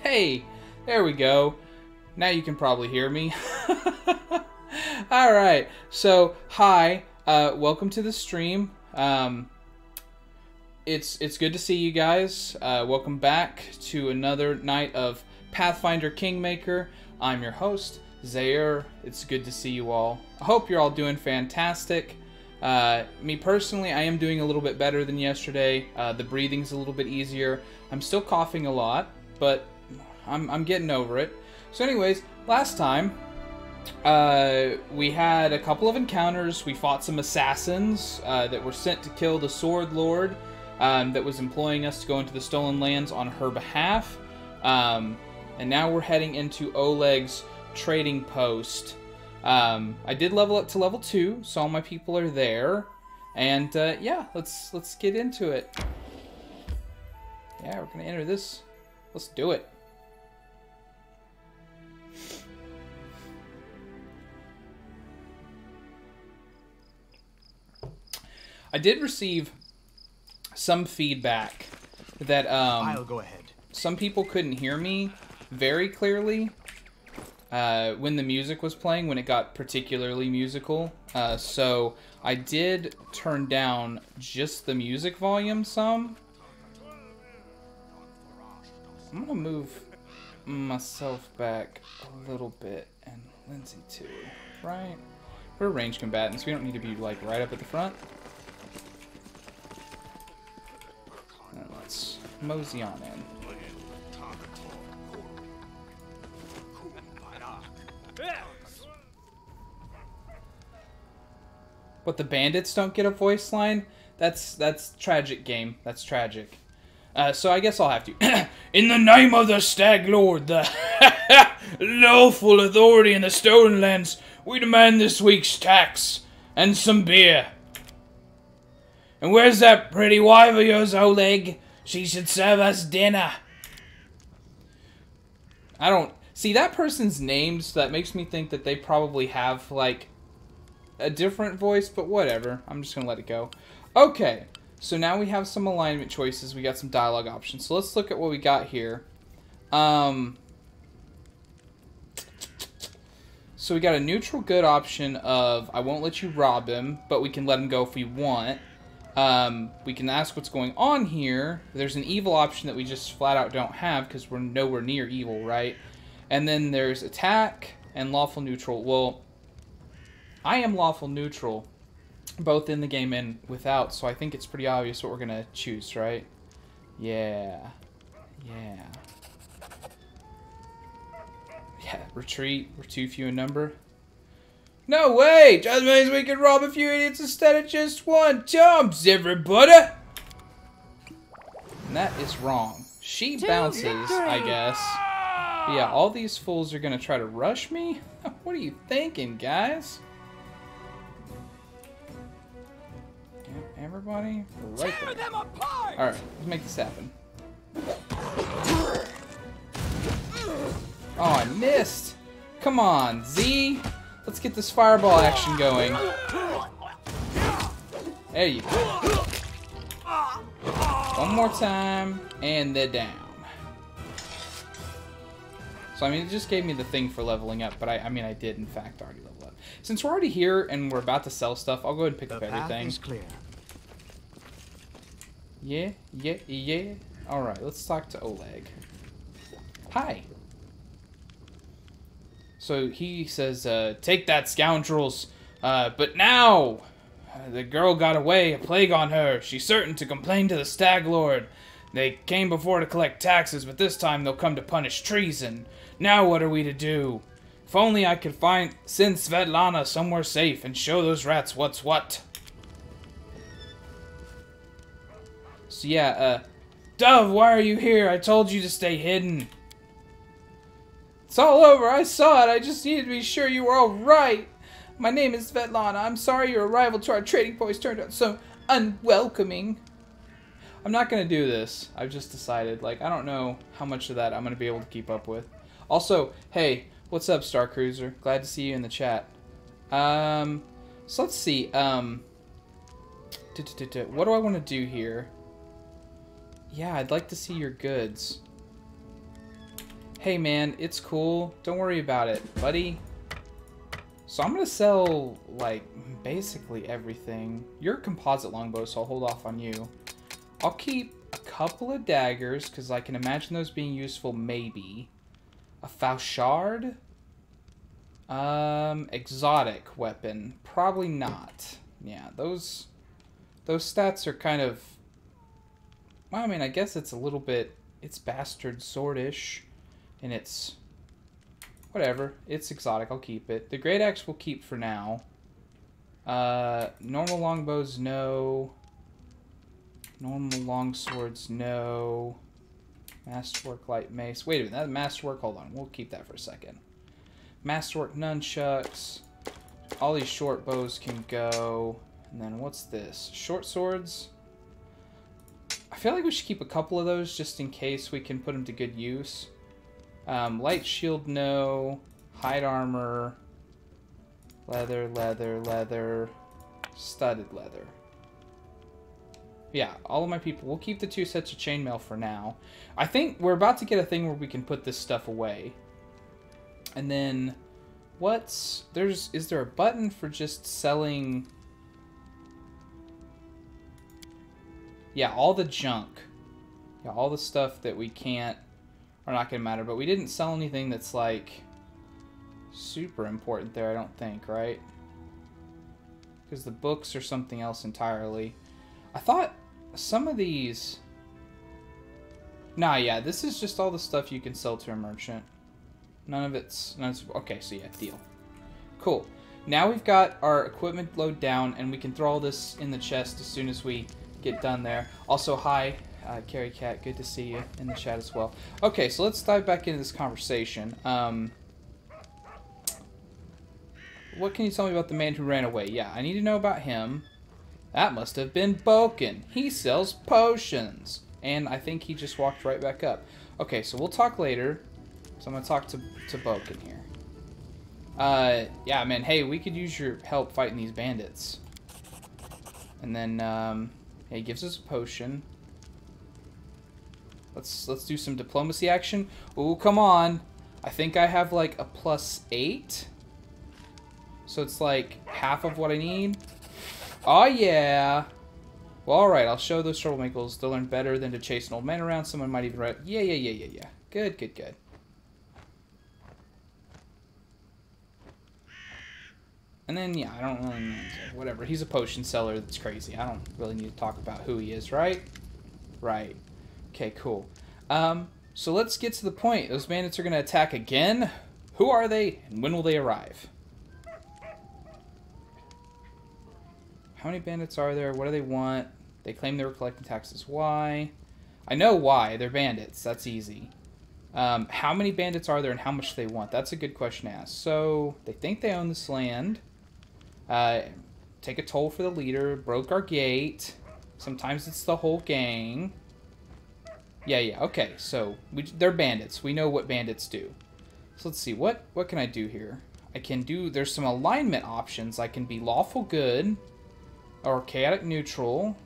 Hey, there we go. Now you can probably hear me. Alright, so, hi. Welcome to the stream. It's good to see you guys. Welcome back to another night of Pathfinder Kingmaker. I'm your host, Zaire. It's good to see you all. I hope you're all doing fantastic. Me personally, I am doing a little bit better than yesterday. The breathing's a little bit easier. I'm still coughing a lot, but I'm getting over it. So anyways, last time, we had a couple of encounters. We fought some assassins that were sent to kill the Sword Lord that was employing us to go into the Stolen Lands on her behalf. And now we're heading into Oleg's trading post. I did level up to level 2, so all my people are there. And yeah, let's get into it. Yeah, we're gonna enter this. Let's do it. I did receive some feedback that I'll go ahead. Some people couldn't hear me very clearly when the music was playing, when it got particularly musical. So I did turn down just the music volume some. I'm gonna move myself back a little bit, and Lindsay too, right? We're ranged combatants. We don't need to be like right up at the front. And let's mosey on in. What, the bandits don't get a voice line? That's tragic, game. That's tragic. So I guess I'll have to. In the name of the Stag Lord, the lawful authority in the Stolen Lands, we demand this week's tax and some beer. And where's that pretty wife of yours, Oleg? She should serve us dinner. I don't see that person's name, so that makes me think that they probably have like a different voice, but whatever. I'm just gonna let it go. Okay. So now we have some alignment choices. We got some dialogue options. So let's look at what we got here. So we got a neutral good option of I won't let you rob him, but we can let him go if we want. We can ask what's going on here. There's an evil option that we just flat out don't have because we're nowhere near evil, right? And then there's attack and lawful neutral. Well, I am lawful neutral, both in the game and without, so I think it's pretty obvious what we're gonna choose, right? Yeah. Yeah. Yeah, retreat. We're too few in number. No way! Just means we can rob a few idiots instead of just one. Jumps, everybody! And that is wrong. She bounces, I guess. But yeah, all these fools are gonna try to rush me? What are you thinking, guys? Everybody, we're right there. Alright, let's make this happen. Oh, I missed! Come on, Z! Let's get this fireball action going. There you go. One more time, and they're down. So, I mean, it just gave me the thing for leveling up, but I mean, I did, in fact, already level up. Since we're already here and we're about to sell stuff, I'll go ahead and pick up everything. The path is clear. Yeah. Alright, let's talk to Oleg. Hi. So he says, take that, scoundrels. But now, the girl got away, a plague on her. She's certain to complain to the Stag Lord. They came before to collect taxes, but this time they'll come to punish treason. Now what are we to do? If only I could send Svetlana somewhere safe and show those rats what's what. So yeah, Dove, why are you here? I told you to stay hidden. It's all over. I saw it. I just needed to be sure you were all right. My name is Svetlana. I'm sorry your arrival to our trading post turned out so unwelcoming. I'm not going to do this. I've just decided. Like, I don't know how much of that I'm going to be able to keep up with. Also, hey, what's up, Star Cruiser? Glad to see you in the chat. So let's see. What do I want to do here? Yeah, I'd like to see your goods. Hey man, it's cool. Don't worry about it, buddy. So I'm gonna sell, like, basically everything. You're a composite longbow, so I'll hold off on you. I'll keep a couple of daggers, because I can imagine those being useful, maybe. A Fauchard? Exotic weapon. Probably not. Yeah, those stats are kind of... Well, I mean, I guess it's a little bit... It's bastard swordish. And it's... Whatever. It's exotic. I'll keep it. The great axe we'll keep for now. Normal longbows, no. Normal longswords, no. Masterwork light mace. Wait a minute. That masterwork. Hold on. We'll keep that for a second. Masterwork nunchucks. All these short bows can go. And then what's this? Short swords. I feel like we should keep a couple of those just in case we can put them to good use. Light shield, no. Hide armor. Leather, leather, leather. Studded leather. Yeah, all of my people. We'll keep the 2 sets of chainmail for now. I think we're about to get a thing where we can put this stuff away. And then, is there a button for just selling... Yeah, all the junk. Yeah, all the stuff that we can't, are not going to matter. But we didn't sell anything that's, like, super important there, I don't think, right? Because the books are something else entirely. I thought some of these... Nah, yeah, this is just all the stuff you can sell to a merchant. None of it's... Okay, so yeah, deal. Cool. Now we've got our equipment load down, and we can throw all this in the chest as soon as we get done there. Also, hi, Carrie Cat. Good to see you in the chat as well. Okay, so let's dive back into this conversation. What can you tell me about the man who ran away? Yeah, I need to know about him. That must have been Boken. He sells potions. And I think he just walked right back up. Okay, so we'll talk later. So I'm going to talk to Boken here. Yeah, man, hey, we could use your help fighting these bandits. And then, yeah, he gives us a potion. Let's do some diplomacy action. Ooh, come on. I think I have, like, a +8. So it's, like, half of what I need. Oh, yeah. Well, alright, I'll show those troublemakers. They'll learn better than to chase an old man around. Someone might even write... Yeah. Good. And then, yeah, I don't really know. Whatever. He's a potion seller that's crazy. I don't really need to talk about who he is, right? Right. Okay, cool. So let's get to the point. Those bandits are going to attack again. Who are they, and when will they arrive? How many bandits are there? What do they want? They claim they were collecting taxes. Why? I know why. They're bandits. That's easy. How many bandits are there, and how much do they want? That's a good question to ask. So, they think they own this land. Take a toll for the leader. Broke our gate. Sometimes it's the whole gang. Yeah. Okay, so they're bandits. We know what bandits do. So let's see. What can I do here? I can do... There's some alignment options. I can be lawful good or chaotic neutral.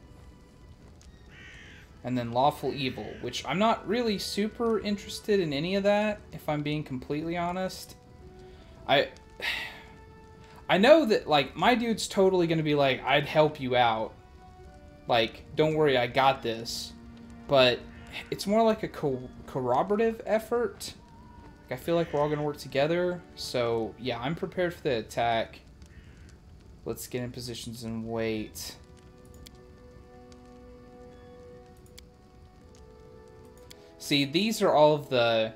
And then lawful evil, which I'm not really super interested in any of that, if I'm being completely honest. I know that, like, my dude's totally going to be like, I'd help you out. Like, don't worry, I got this. But it's more like a corroborative effort. Like, I feel like we're all going to work together. So, yeah, I'm prepared for the attack. Let's get in positions and wait. See, these are all of the...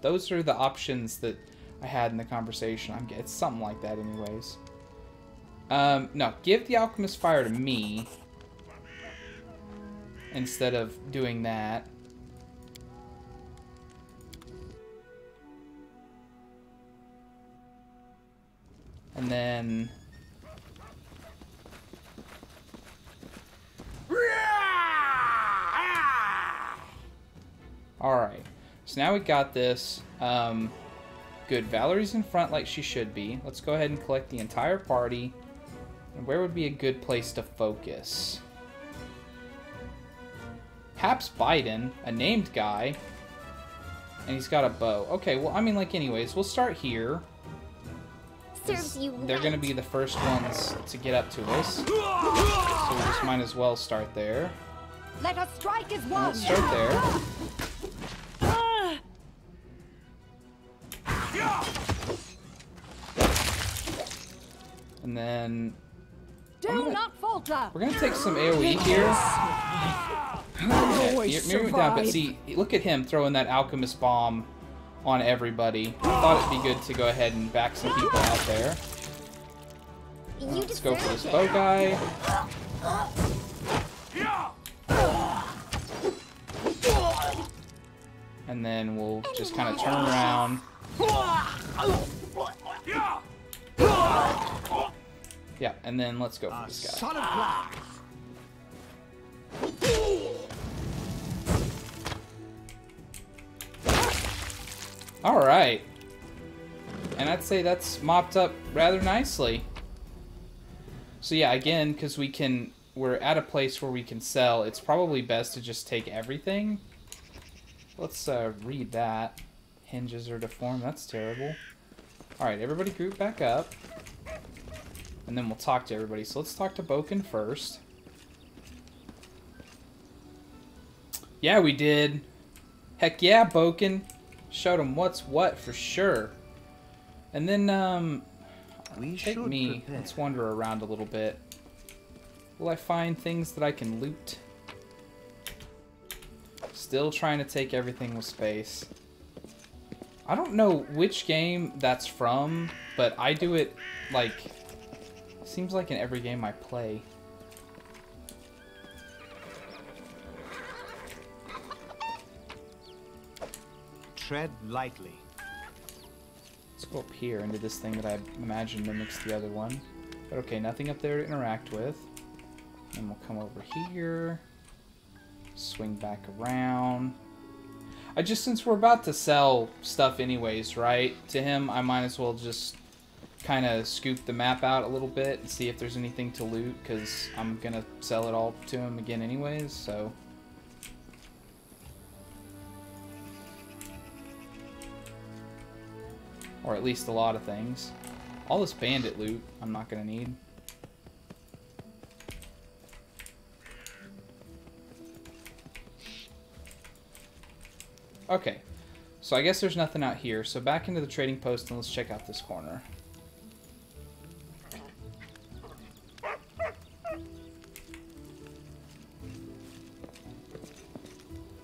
Those are the options that I had in the conversation. It's something like that anyways. No, give the alchemist fire to me. Instead of doing that. And then... Alright, so now we got this. Good, Valerie's in front like she should be. Let's go ahead and collect the entire party. And where would be a good place to focus? Perhaps Biden, a named guy. And he's got a bow. Okay, well, I mean, like, anyways, we'll start here. Serves you They're right. going to be the first ones to get up to us. So we just might as well start there. Let us strike as one. Let's start there. And then Do not falter. we're gonna take some AoE here. Always Mirror it down, but survive. see, look at him throwing that alchemist bomb on everybody. I thought it'd be good to go ahead and back some people out there. You Let's go for this deserve bow it. guy. And then we'll just kind of turn around. Yeah, and then let's go for this guy. Son of glass. Alright. And I'd say that's mopped up rather nicely. So yeah, again, because we're at a place where we can sell, it's probably best to just take everything. Let's read that. Hinges are deformed, that's terrible. Alright, everybody group back up. And then we'll talk to everybody. So let's talk to Boken first. Yeah, we did. Heck yeah, Boken. Showed him what's what for sure. And then, take me. Let's wander around a little bit. Will I find things that I can loot? Still trying to take everything with space. I don't know which game that's from, but I do it, like, seems like in every game I play. Tread lightly. Let's go up here into this thing that I imagine mimics the other one. But okay, nothing up there to interact with. And we'll come over here. Swing back around. Since we're about to sell stuff anyways, right? To him, I might as well just kind of scoop the map out a little bit and see if there's anything to loot, because I'm going to sell it all to him again anyways, so... Or at least a lot of things. All this bandit loot I'm not going to need. Okay, so I guess there's nothing out here. So back into the trading post and let's check out this corner.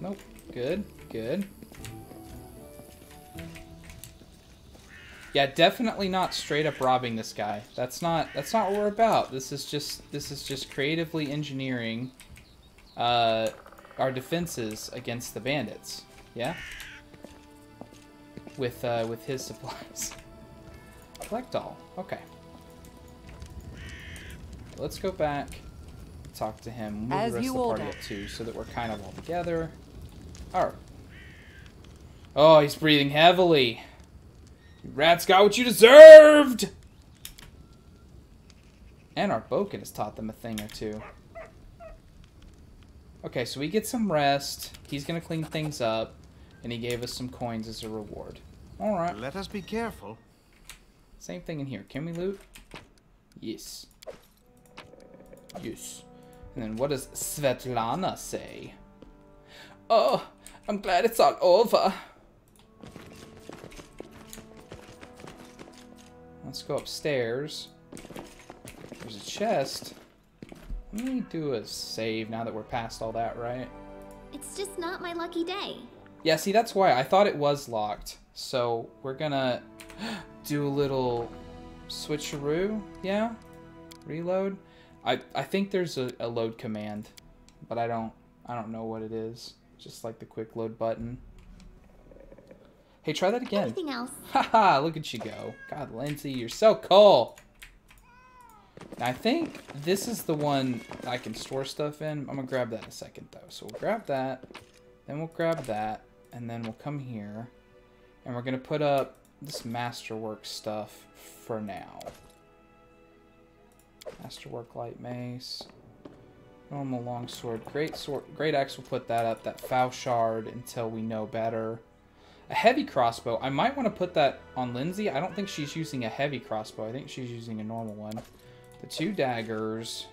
Nope, good, good. Yeah, definitely not straight up robbing this guy. That's not what we're about. This is just creatively engineering our defenses against the bandits. Yeah? With his supplies. Collect all. Okay. Let's go back, talk to him, move As the rest you of the party order. up too, so that we're kind of all together. Alright. Oh, he's breathing heavily. You rats got what you deserved! And our Boken has taught them a thing or two. Okay, so we get some rest. He's gonna clean things up. And he gave us some coins as a reward. Alright. Let us be careful. Same thing in here. Can we loot? Yes. Yes. And then what does Svetlana say? Oh, I'm glad it's all over. Let's go upstairs. There's a chest. Let me do a save now that we're past all that, right? It's just not my lucky day. Yeah, see, that's why I thought it was locked. So we're gonna do a little switcheroo, yeah? Reload. I think there's a load command, but I don't know what it is. Just like the quick load button. Hey, try that again. Anything else? Haha, look at you go. God, Lindsay, you're so cool. Now, I think this is the one I can store stuff in. I'm gonna grab that in a second though. So we'll grab that, then we'll grab that, and then we'll come here, and we're gonna put up this masterwork stuff for now. Masterwork light mace, normal longsword, great sword, great axe. We'll put that up. That foul shard until we know better. A heavy crossbow. I might want to put that on Lindsay. I don't think she's using a heavy crossbow. I think she's using a normal one. The 2 daggers.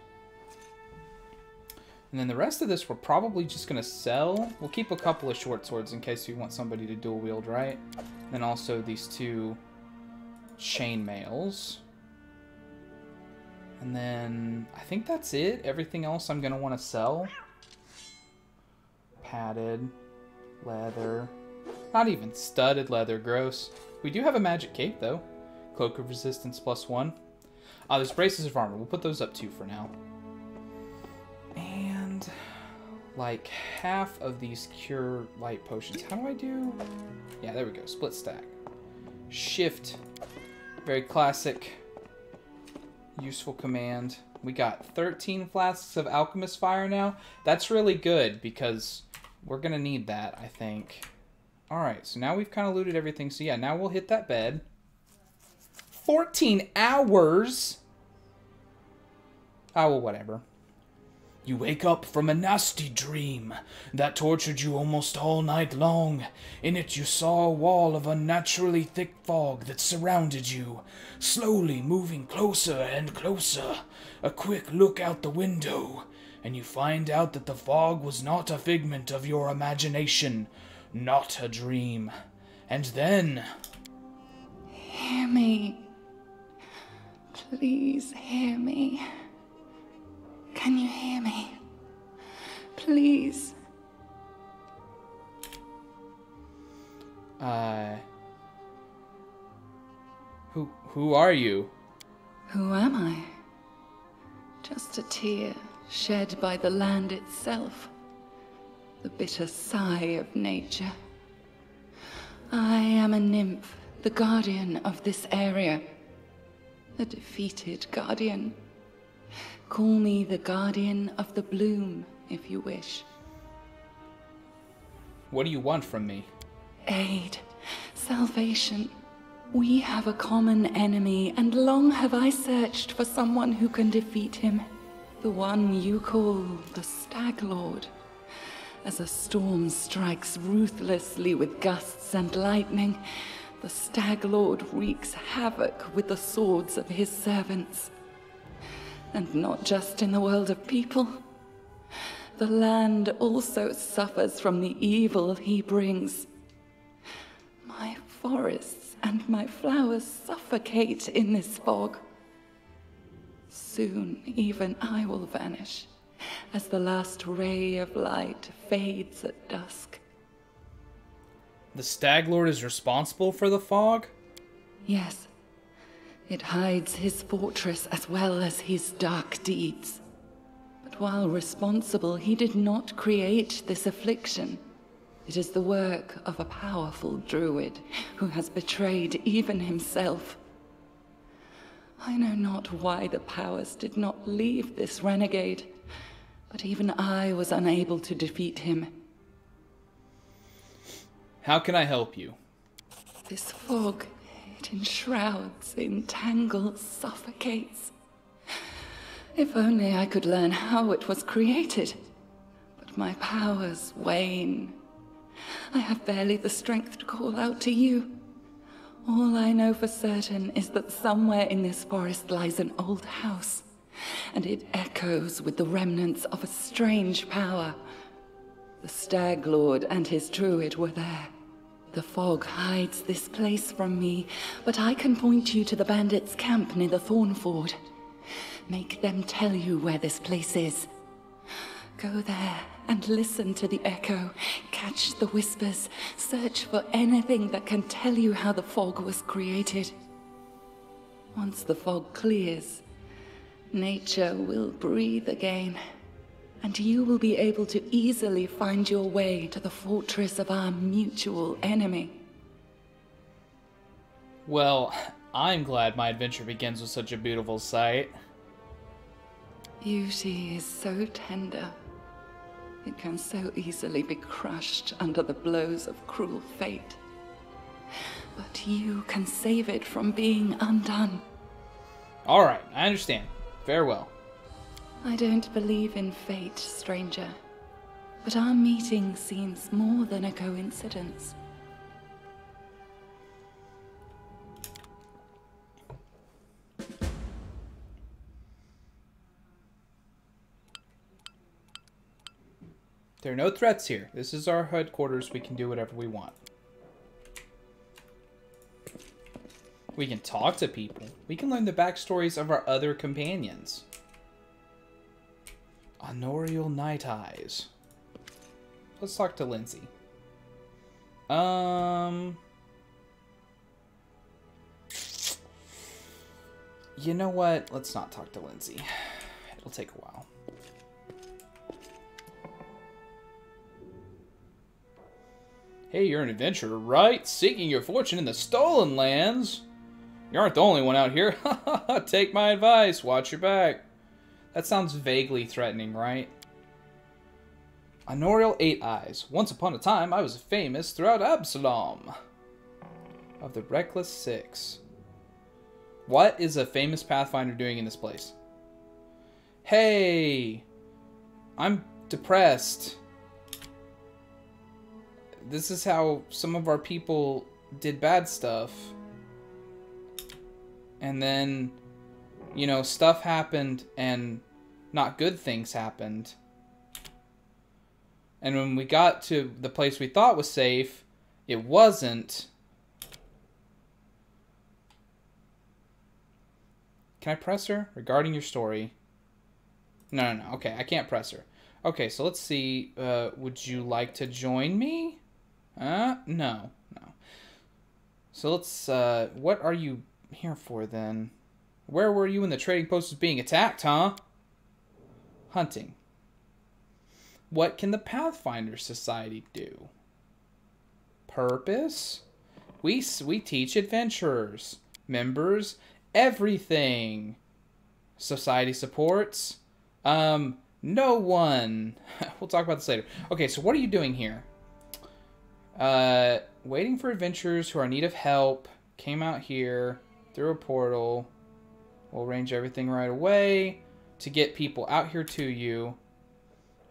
And then the rest of this we're probably just going to sell. We'll keep a couple of short swords in case we want somebody to dual wield, right? And then also these 2 chain mails. And then I think that's it. Everything else I'm going to want to sell. Padded leather. Not even studded leather, gross. We do have a magic cape, though. Cloak of resistance +1. There's braces of armor. We'll put those up, too, for now. And, like, half of these cure light potions. How do I do? Yeah, there we go. Split stack. Shift. Very classic. Useful command. We got 13 flasks of alchemist fire now. That's really good, because we're going to need that, I think. Alright, so now we've kind of looted everything. So yeah, now we'll hit that bed. 14 hours? Oh, well, whatever. You wake up from a nasty dream that tortured you almost all night long. In it you saw a wall of unnaturally thick fog that surrounded you, slowly moving closer and closer. A quick look out the window, and you find out that the fog was not a figment of your imagination. Not a dream. And then... Hear me. Please hear me. Can you hear me? Please. Who are you? Who am I? Just a tear shed by the land itself. The bitter sigh of nature. I am a nymph, the guardian of this area. A defeated guardian. Call me the guardian of the bloom, if you wish. What do you want from me? Aid. Salvation. We have a common enemy, and long have I searched for someone who can defeat him. The one you call the Stag Lord. As a storm strikes ruthlessly with gusts and lightning, the Stag Lord wreaks havoc with the swords of his servants. And not just in the world of people. The land also suffers from the evil he brings. My forests and my flowers suffocate in this fog. Soon even I will vanish, as the last ray of light fades at dusk. The Stag Lord is responsible for the fog? Yes. It hides his fortress as well as his dark deeds. But while responsible, he did not create this affliction. It is the work of a powerful druid who has betrayed even himself. I know not why the powers did not leave this renegade, but even I was unable to defeat him. How can I help you? This fog, it enshrouds, entangles, suffocates. If only I could learn how it was created. But my powers wane. I have barely the strength to call out to you. All I know for certain is that somewhere in this forest lies an old house, and it echoes with the remnants of a strange power. The Stag Lord and his druid were there. The fog hides this place from me, but I can point you to the bandits' camp near the Thornford. Make them tell you where this place is. Go there and listen to the echo, catch the whispers, search for anything that can tell you how the fog was created. Once the fog clears, nature will breathe again, and you will be able to easily find your way to the fortress of our mutual enemy. Well, I'm glad my adventure begins with such a beautiful sight. Beauty is so tender. It can so easily be crushed under the blows of cruel fate. But you can save it from being undone. All right, I understand. Farewell. I don't believe in fate, stranger. But our meeting seems more than a coincidence. There are no threats here. This is our headquarters. We can do whatever we want. We can talk to people. We can learn the backstories of our other companions. Honorial Night Eyes. Let's talk to Lindsay. You know what? Let's not talk to Lindsay. It'll take a while. Hey, you're an adventurer, right? Seeking your fortune in the stolen lands? You aren't the only one out here. Take my advice. Watch your back. That sounds vaguely threatening, right? Honorial Eight Eyes. Once upon a time, I was famous throughout Absalom. Of the Reckless Six. What is a famous Pathfinder doing in this place? Hey! I'm depressed. This is how some of our people did bad stuff. And then, you know, stuff happened and not good things happened. And when we got to the place we thought was safe, it wasn't. Can I press her? Regarding your story. No. Okay, I can't press her. Okay, so let's see. Would you like to join me? No. So let's, what are you here for then? Where were you when the trading post was being attacked, huh? Hunting. What can the Pathfinder Society do? Purpose? We teach adventurers, members, everything. Society supports? No one. We'll talk about this later. Okay, so what are you doing here? Waiting for adventurers who are in need of help. Came out here through a portal. We'll arrange everything right away to get people out here to you.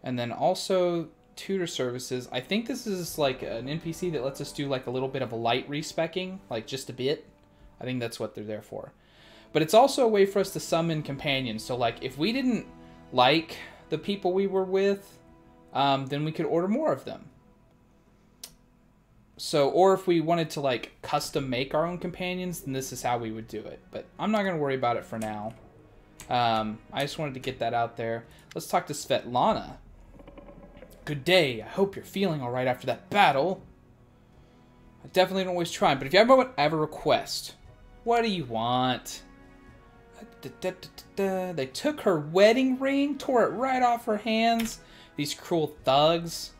And then also tutor services. I think this is like an NPC that lets us do like a little bit of a light respecking, like just a bit. I think that's what they're there for. But it's also a way for us to summon companions. So like if we didn't like the people we were with, then we could order more of them. So, or if we wanted to like custom make our own companions, then this is how we would do it. But I'm not going to worry about it for now. I just wanted to get that out there. Let's talk to Svetlana. Good day. I hope you're feeling all right after that battle. I definitely don't always try, but if you ever have a request, what do you want? They took her wedding ring, tore it right off her hands. These cruel thugs.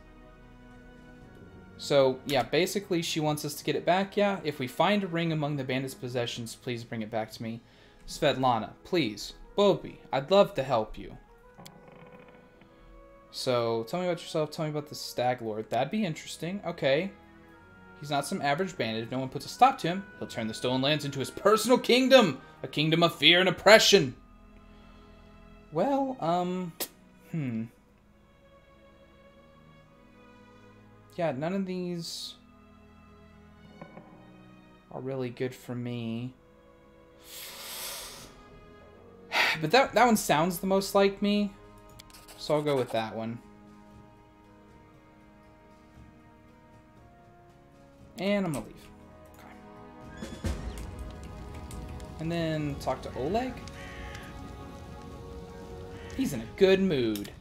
So, yeah, basically she wants us to get it back, yeah? If we find a ring among the bandits' possessions, please bring it back to me. Svetlana, please. Bobby, I'd love to help you. So, tell me about yourself. Tell me about the Stag Lord. That'd be interesting. Okay. He's not some average bandit. If no one puts a stop to him, he'll turn the stolen lands into his personal kingdom. A kingdom of fear and oppression. Well, yeah, none of these are really good for me. But that one sounds the most like me. So I'll go with that one. And I'm gonna leave. Okay. And then talk to Oleg. He's in a good mood.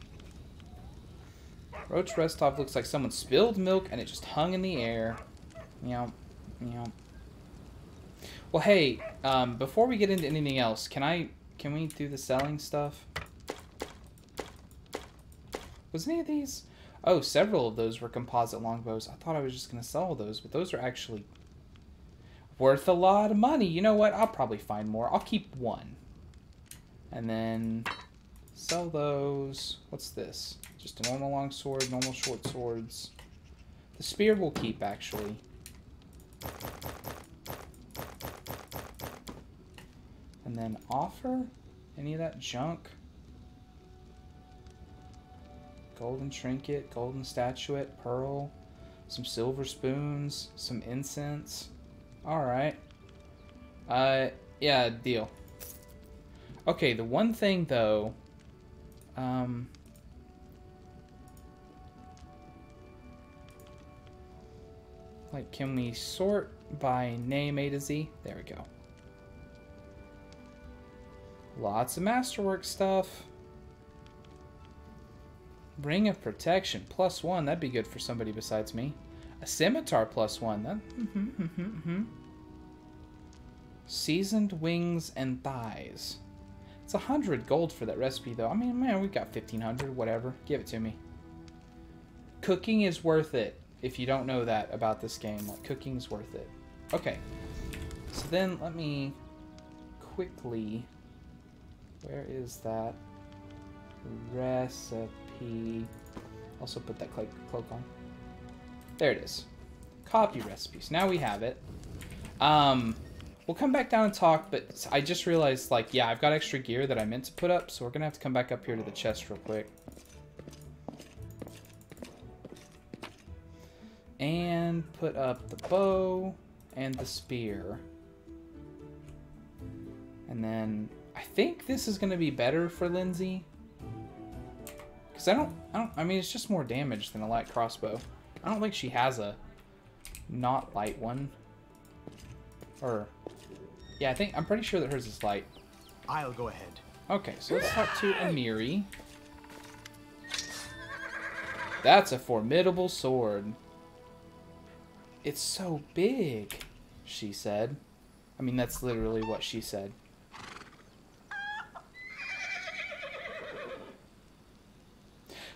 Roach Restov looks like someone spilled milk and it just hung in the air. Meow. Meow. Well, hey, before we get into anything else, can we do the selling stuff? Was any of these? Oh, several of those were composite longbows. I thought I was just going to sell those, but those are actually worth a lot of money. You know what? I'll probably find more. I'll keep one. And then sell those. What's this? Just a normal long sword, normal short swords. The spear we'll keep, actually. And then offer any of that junk. Golden trinket, golden statuette, pearl, some silver spoons, some incense. Alright. Yeah, deal. Okay, the one thing though, Like, can we sort by name A to Z? There we go. Lots of masterwork stuff. Ring of Protection, +1. That'd be good for somebody besides me. A Scimitar, +1. That, Seasoned Wings and Thighs. It's 100 gold for that recipe, though. I mean, man, we've got 1,500. Whatever. Give it to me. Cooking is worth it. If you don't know that about this game, like, cooking is worth it. Okay. So then, let me quickly... Where is that recipe? Also put that cloak on. There it is. Copy recipes. Now we have it. We'll come back down and talk, but I just realized, like, yeah, I've got extra gear that I meant to put up, so we're going to have to come back up here to the chest real quick. And put up the bow and the spear. And then... I think this is going to be better for Lindsay. Because I mean, it's just more damage than a light crossbow. I don't think she has a not light one. Or, yeah, I'm pretty sure that hers is light. I'll go ahead. Okay, so let's talk to Amiri. That's a formidable sword. It's so big, she said. I mean, that's literally what she said.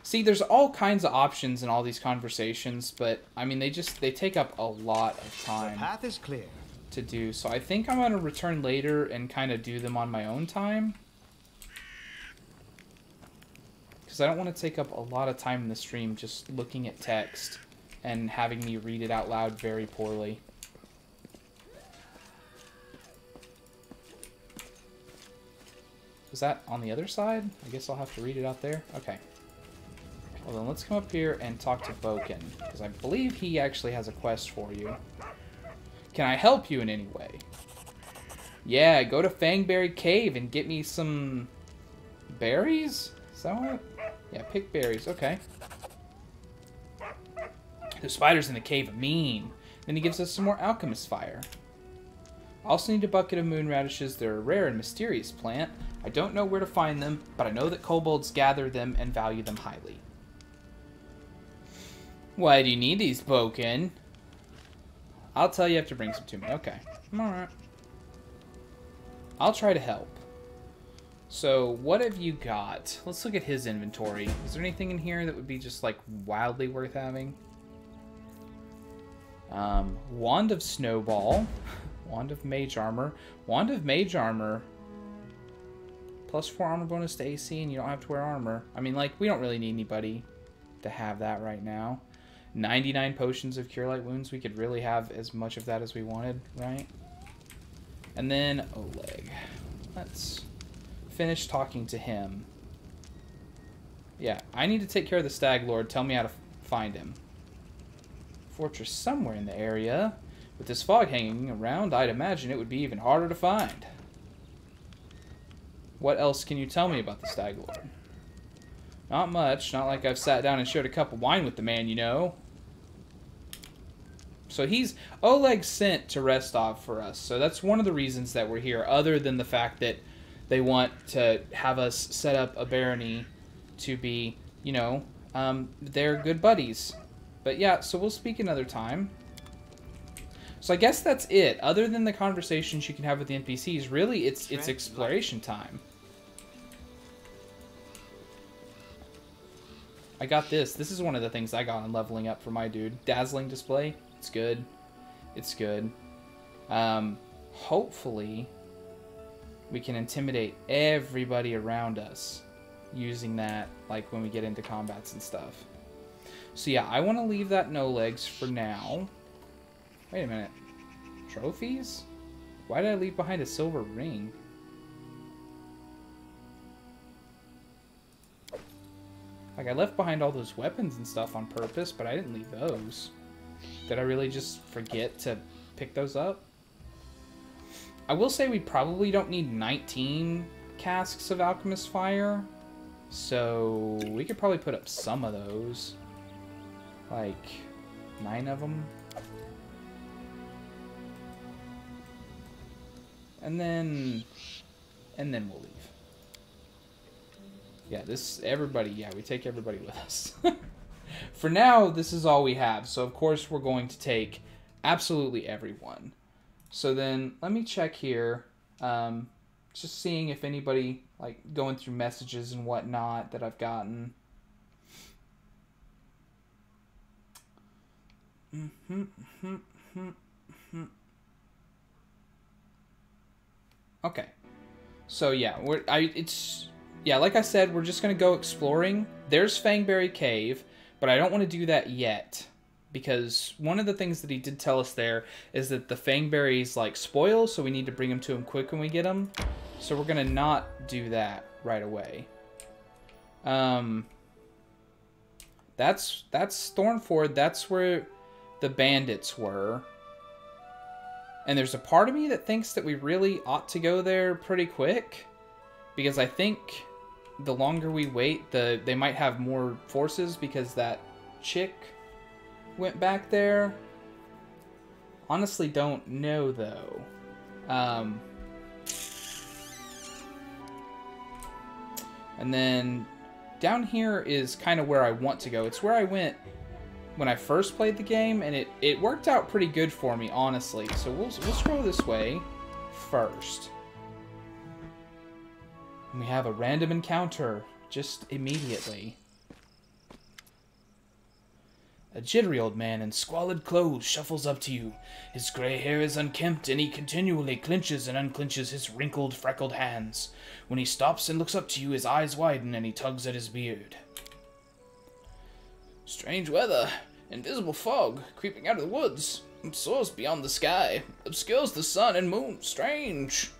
See, there's all kinds of options in all these conversations, but, I mean, they take up a lot of time. The path is clear. To do. So I think I'm going to return later and kind of do them on my own time. Because I don't want to take up a lot of time in the stream just looking at text and having me read it out loud very poorly. Was that on the other side? I guess I'll have to read it out there. Okay. Well then, let's come up here and talk to Boken, because I believe he actually has a quest for you. Can I help you in any way? Yeah, go to Fangberry Cave and get me some berries? Is that what? Yeah, pick berries. Okay. The spiders in the cave are mean. Then he gives us some more alchemist fire. I also need a bucket of moon radishes. They're a rare and mysterious plant. I don't know where to find them, but I know that kobolds gather them and value them highly. Why do you need these, Boken? I'll tell you have to bring some to me. Okay. Alright. I'll try to help. So, what have you got? Let's look at his inventory. Is there anything in here that would be just, like, wildly worth having? Wand of Snowball. Wand of Mage Armor. Wand of Mage Armor. +4 armor bonus to AC, and you don't have to wear armor. I mean, like, we don't really need anybody to have that right now. 99 potions of Cure Light Wounds. We could really have as much of that as we wanted, right? And then Oleg. Let's finish talking to him. Yeah, I need to take care of the Stag Lord. Tell me how to find him. Fortress somewhere in the area. With this fog hanging around, I'd imagine it would be even harder to find. What else can you tell me about the Stag Lord? Not much. Not like I've sat down and shared a cup of wine with the man, you know. So he's Oleg sent to Restov for us. So that's one of the reasons that we're here, other than the fact that they want to have us set up a barony to be, you know, they're good buddies. But yeah, so we'll speak another time. So I guess that's it. Other than the conversations you can have with the NPCs, really it's exploration time. I got this. This is one of the things I got on leveling up for my dude. Dazzling display. It's good. It's good. Hopefully we can intimidate everybody around us using that, like, when we get into combats and stuff. So yeah, I want to leave that no legs for now. Wait a minute. Trophies? Why did I leave behind a silver ring? Like, I left behind all those weapons and stuff on purpose, but I didn't leave those. Did I really just forget to pick those up? I will say we probably don't need 19 casks of alchemist fire, so we could probably put up some of those. Like, 9 of them. And then we'll leave. Yeah, we take everybody with us. For now, this is all we have. So, of course, we're going to take absolutely everyone. So then, let me check here. Just seeing if anybody, like, going through messages and whatnot that I've gotten. Okay. So, yeah, like I said, we're just going to go exploring. There's Fangberry Cave, but I don't want to do that yet. Because one of the things that he did tell us there is that the Fangberries, like, spoil, so we need to bring them to him quick when we get them. So we're going to not do that right away. That's Thornford. That's where the bandits were. And there's a part of me that thinks that we really ought to go there pretty quick. Because I think the longer we wait, they might have more forces because that chick went back there. Honestly, don't know though. And then down here is kind of where I want to go. It's where I went when I first played the game, and it worked out pretty good for me, honestly. So we'll scroll this way first. And we have a random encounter just immediately. A jittery old man in squalid clothes shuffles up to you. His gray hair is unkempt, and he continually clenches and unclenches his wrinkled, freckled hands. When he stops and looks up to you, his eyes widen, and he tugs at his beard. Strange weather. Invisible fog creeping out of the woods. It soars beyond the sky. Obscures the sun and moon. Strange.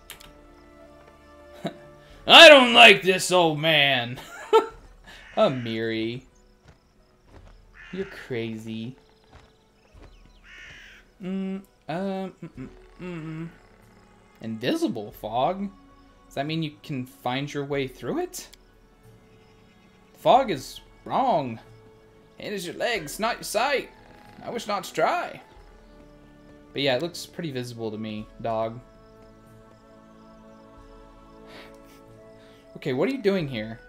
I don't like this old man. Amiri. You're crazy. Invisible fog? Does that mean you can find your way through it? Fog is wrong. It is your legs, not your sight. I wish not to try. But yeah, it looks pretty visible to me, dog. Okay, what are you doing here?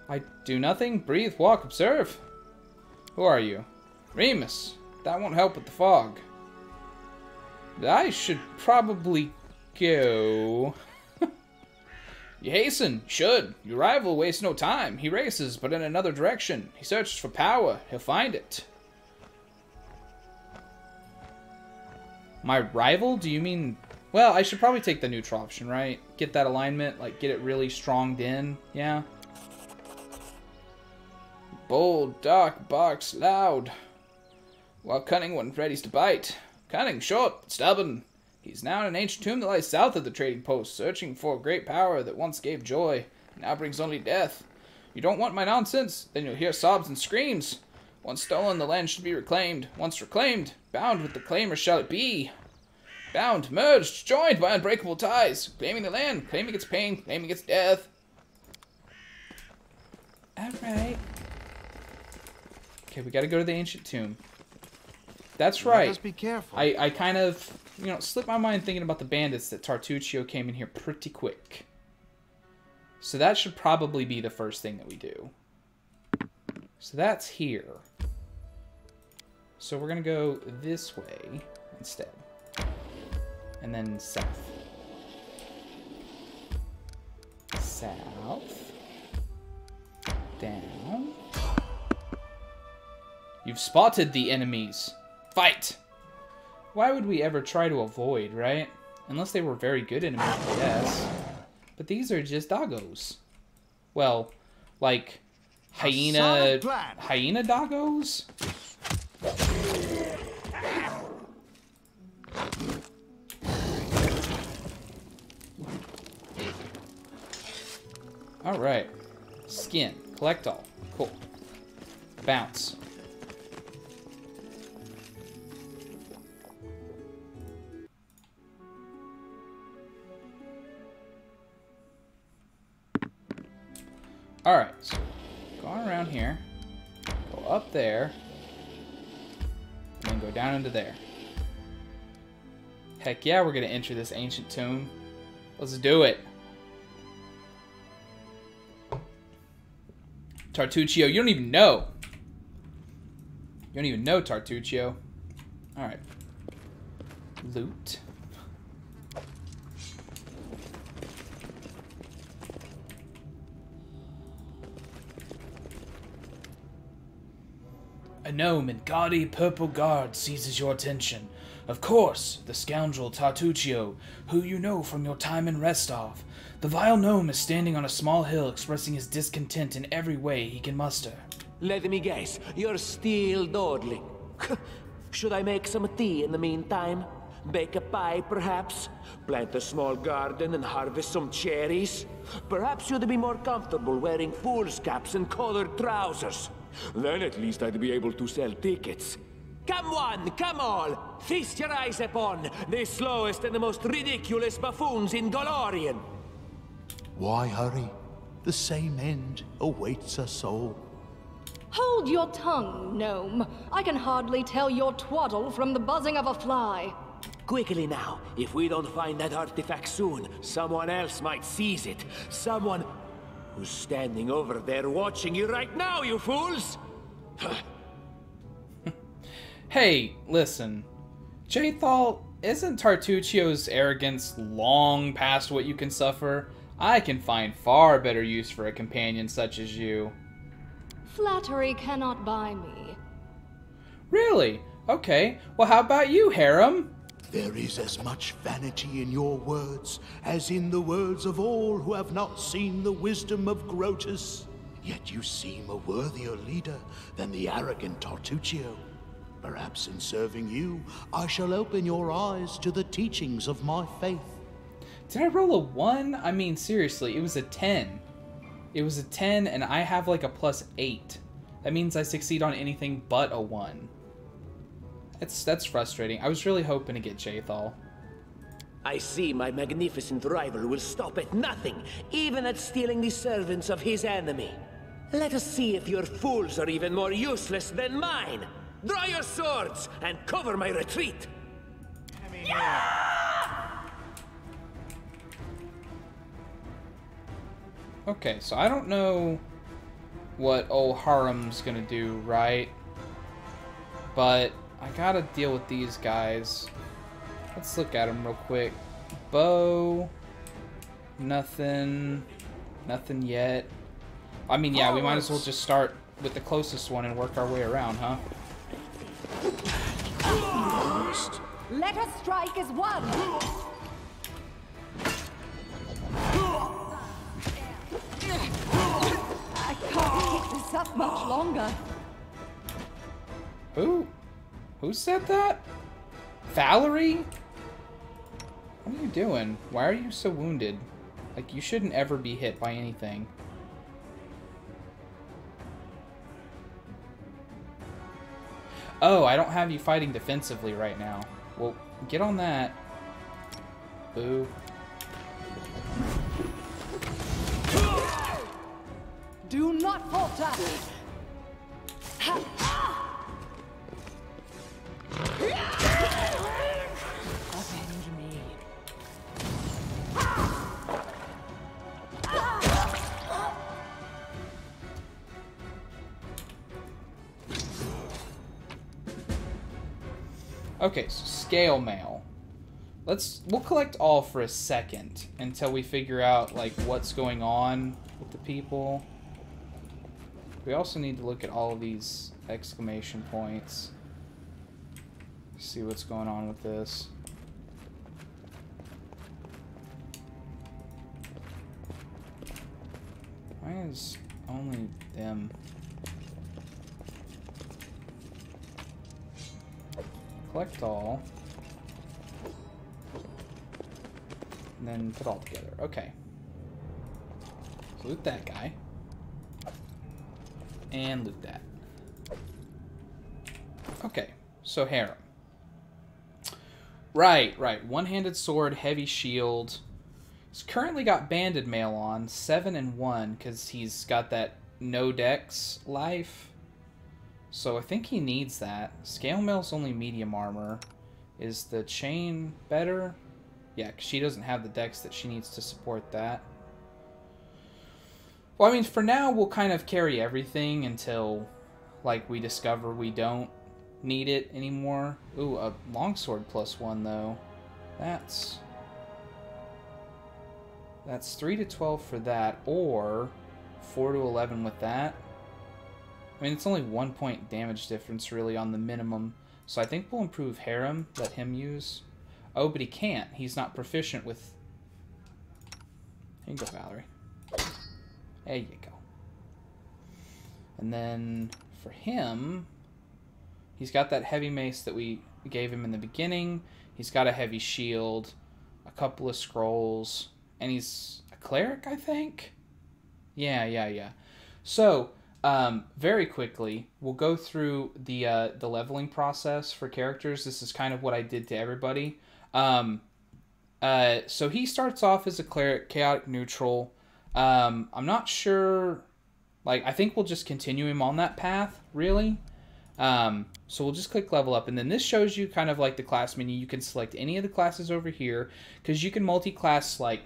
I do nothing. Breathe, walk, observe. Who are you? Remus. That won't help with the fog. I should probably go. You hasten. Should. Your rival wastes no time. He races, but in another direction. He searches for power. He'll find it. My rival? Do you mean... Well, I should probably take the neutral option, right? Get that alignment, like, get it really stronged in. Yeah. Bold, dark, barks loud, while cunning one readies to bite. Cunning, short, stubborn. He's now in an ancient tomb that lies south of the trading post, searching for a great power that once gave joy, and now brings only death. You don't want my nonsense? Then you'll hear sobs and screams. Once stolen, the land should be reclaimed. Once reclaimed, bound with the claimer shall it be. Bound, merged, joined by unbreakable ties, claiming the land, claiming its pain, claiming its death. Alright. Okay, we gotta go to the ancient tomb. That's right. Let us be careful. I kind of, slipped my mind thinking about the bandits that Tartuccio came in here pretty quick. So that should probably be the first thing that we do. So that's here. So we're gonna go this way instead. And then south. South. Down. You've spotted the enemies. Fight! Why would we ever try to avoid, right? Unless they were very good enemies, I guess. But these are just doggos. Well, like hyena doggos? Alright. Skin. Collect all. Cool. Bounce. Alright, so going around here, go up there, and then go down into there. Heck yeah, we're going to enter this ancient tomb. Let's do it. Tartuccio, you don't even know. You don't even know Tartuccio. Alright. Loot. A gnome in gaudy purple guard seizes your attention. Of course, the scoundrel Tartuccio, who you know from your time in Restov. The vile gnome is standing on a small hill expressing his discontent in every way he can muster. Let me guess, you're still dawdling. Should I make some tea in the meantime? Bake a pie, perhaps? Plant a small garden and harvest some cherries? Perhaps you'd be more comfortable wearing fool's caps and colored trousers. Then at least I'd be able to sell tickets. Come one, come all! Feast your eyes upon the slowest and the most ridiculous buffoons in Golorian! Why hurry? The same end awaits us all. Hold your tongue, gnome. I can hardly tell your twaddle from the buzzing of a fly. Quickly now, if we don't find that artifact soon, someone else might seize it. Someone who's standing over there watching you right now, you fools! Hey, listen. Jathal, isn't Tartuccio's arrogance long past what you can suffer? I can find far better use for a companion such as you. Flattery cannot buy me. Really? Okay. Well, how about you, Harem? There is as much vanity in your words as in the words of all who have not seen the wisdom of Grotus. Yet you seem a worthier leader than the arrogant Tartuccio. Perhaps in serving you, I shall open your eyes to the teachings of my faith. Did I roll a 1? I mean, seriously, it was a 10. It was a 10, and I have like a +8. That means I succeed on anything but a 1. That's frustrating. I was really hoping to get Jathal. I see my magnificent rival will stop at nothing, even at stealing the servants of his enemy. Let us see if your fools are even more useless than mine. Draw your swords and cover my retreat. Okay, so I don't know what old Harem's gonna do, right? But I gotta deal with these guys. Let's look at them real quick. Bow. Nothing. Nothing yet. I mean, yeah, we might as well just start with the closest one and work our way around, huh? Let us strike as one! I can't keep this up much longer. Who? Who said that? Valerie? What are you doing? Why are you so wounded? Like, you shouldn't ever be hit by anything. Oh, I don't have you fighting defensively right now. Well, get on that. Boo. Do not falter! Avenge me. Okay, so scale mail. We'll collect all for a second until we figure out like what's going on with the people. We also need to look at all of these exclamation points. See what's going on with this. Why is only them? Collect all. And then put all together. Okay. So loot that guy. And loot that. Okay. So harem. Right. One-handed sword, heavy shield. He's currently got banded mail on, 7 and 1, because he's got that no dex life. So I think he needs that. Scale mail's only medium armor. Is the chain better? Yeah, 'cause she doesn't have the dex that she needs to support that. Well, I mean, for now, we'll kind of carry everything until, like, we discover we don't need it anymore. Ooh, a longsword +1, though. That's 3 to 12 for that, or 4 to 11 with that. I mean, it's only 1 point damage difference, really, on the minimum. So I think we'll improve Harem, let him use. Oh, but he can't. He's not proficient with... Here you go, Valerie. There you go. And then for him, he's got that heavy mace that we gave him in the beginning. He's got a heavy shield, a couple of scrolls, and he's a cleric, I think? Yeah. So, very quickly, we'll go through the leveling process for characters. This is kind of what I did to everybody. So he starts off as a cleric, chaotic neutral. I'm not sure, like, I think we'll just continue him on that path, really. So we'll just click level up, and then this shows you kind of like the class menu. You can select any of the classes over here, because you can multi-class, like,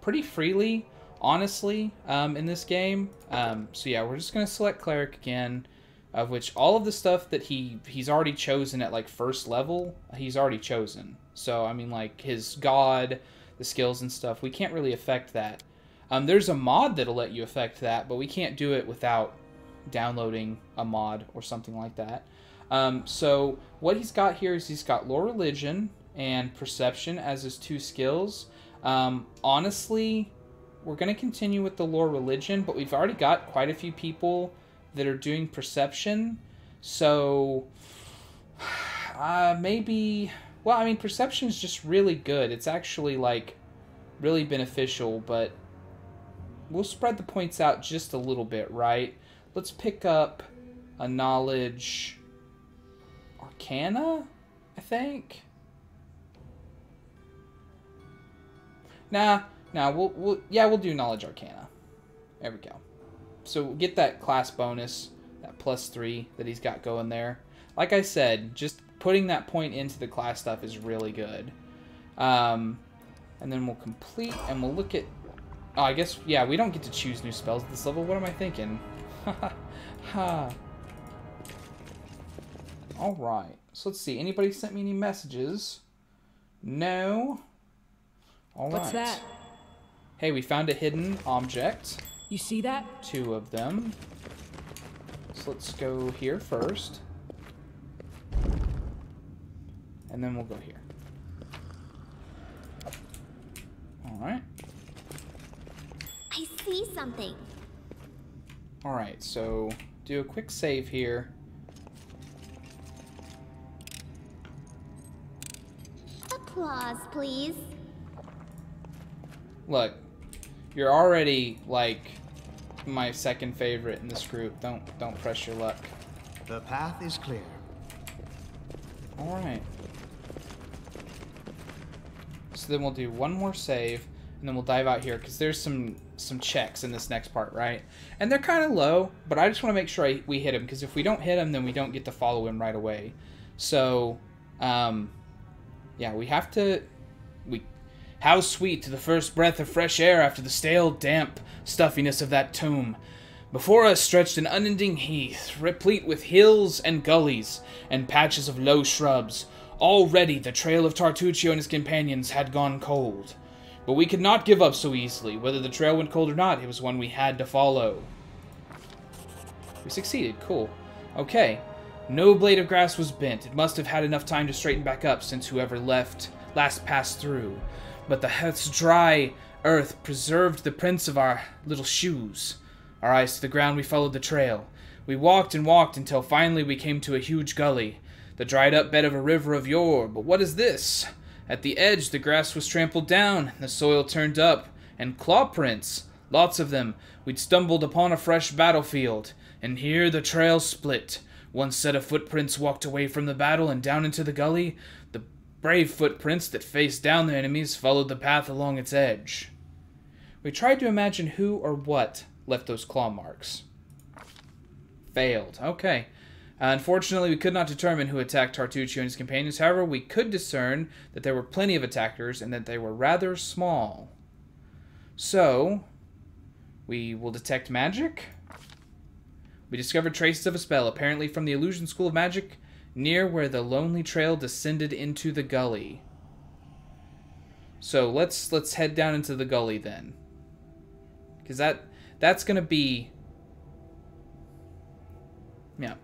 pretty freely, honestly, in this game. So yeah, we're just going to select cleric again, of which all of the stuff that he's already chosen at, like, first level, he's already chosen. So, I mean, like, his god, the skills and stuff, we can't really affect that. There's a mod that'll let you affect that, but we can't do it without downloading a mod or something like that. So what he's got here is he's got lore religion and perception as his 2 skills. Honestly, we're going to continue with the lore religion, but we've already got quite a few people that are doing perception. So maybe, well, I mean, perception is just really good. It's actually, like, really beneficial, but we'll spread the points out just a little bit, right? Let's pick up a knowledge arcana, I think. Nah, we'll do knowledge arcana. There we go. So we'll get that class bonus, that +3 that he's got going there. Like I said, just putting that point into the class stuff is really good. And then we'll complete, and we'll look at... Oh, I guess, yeah, we don't get to choose new spells at this level. What am I thinking? Ha. Alright. So let's see. Anybody sent me any messages? No. Alright. What's that? Hey, we found a hidden object. You see that? 2 of them. So let's go here first. And then we'll go here. Alright. I see something. Alright, so do a quick save here. Applause, please. Look, you're already, like, my second favorite in this group. Don't press your luck. The path is clear. Alright. So then we'll do one more save, and then we'll dive out here, because there's some checks in this next part, right? And they're kind of low, but I just want to make sure we hit them, because if we don't hit him, then we don't get to follow him right away. So, yeah, we have to... How sweet to the first breath of fresh air after the stale, damp stuffiness of that tomb. Before us stretched an unending heath, replete with hills and gullies, and patches of low shrubs. Already the trail of Tartuccio and his companions had gone cold. But we could not give up so easily. Whether the trail went cold or not, it was one we had to follow. We succeeded. Cool. Okay. No blade of grass was bent. It must have had enough time to straighten back up since whoever last passed through. But the hearth's dry earth preserved the prints of our little shoes. Our eyes to the ground, we followed the trail. We walked and walked until finally we came to a huge gully. The dried-up bed of a river of yore. But what is this? At the edge, the grass was trampled down, the soil turned up, and claw prints, lots of them. We'd stumbled upon a fresh battlefield, and here the trail split. One set of footprints walked away from the battle and down into the gully. The brave footprints that faced down their enemies followed the path along its edge. We tried to imagine who or what left those claw marks. Failed. Okay. Unfortunately, we could not determine who attacked Tartuccio and his companions. However, we could discern that there were plenty of attackers and that they were rather small. So, we will detect magic. We discovered traces of a spell, apparently from the Illusion School of Magic, near where the lonely trail descended into the gully. So let's head down into the gully then, because that's gonna be, yeah.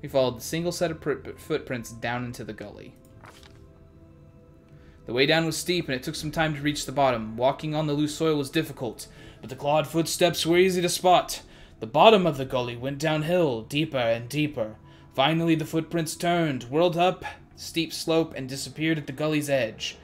We followed the single set of footprints down into the gully. The way down was steep, and it took some time to reach the bottom. Walking on the loose soil was difficult, but the clawed footsteps were easy to spot. The bottom of the gully went downhill, deeper and deeper. Finally, the footprints turned, whirled up the steep slope, and disappeared at the gully's edge.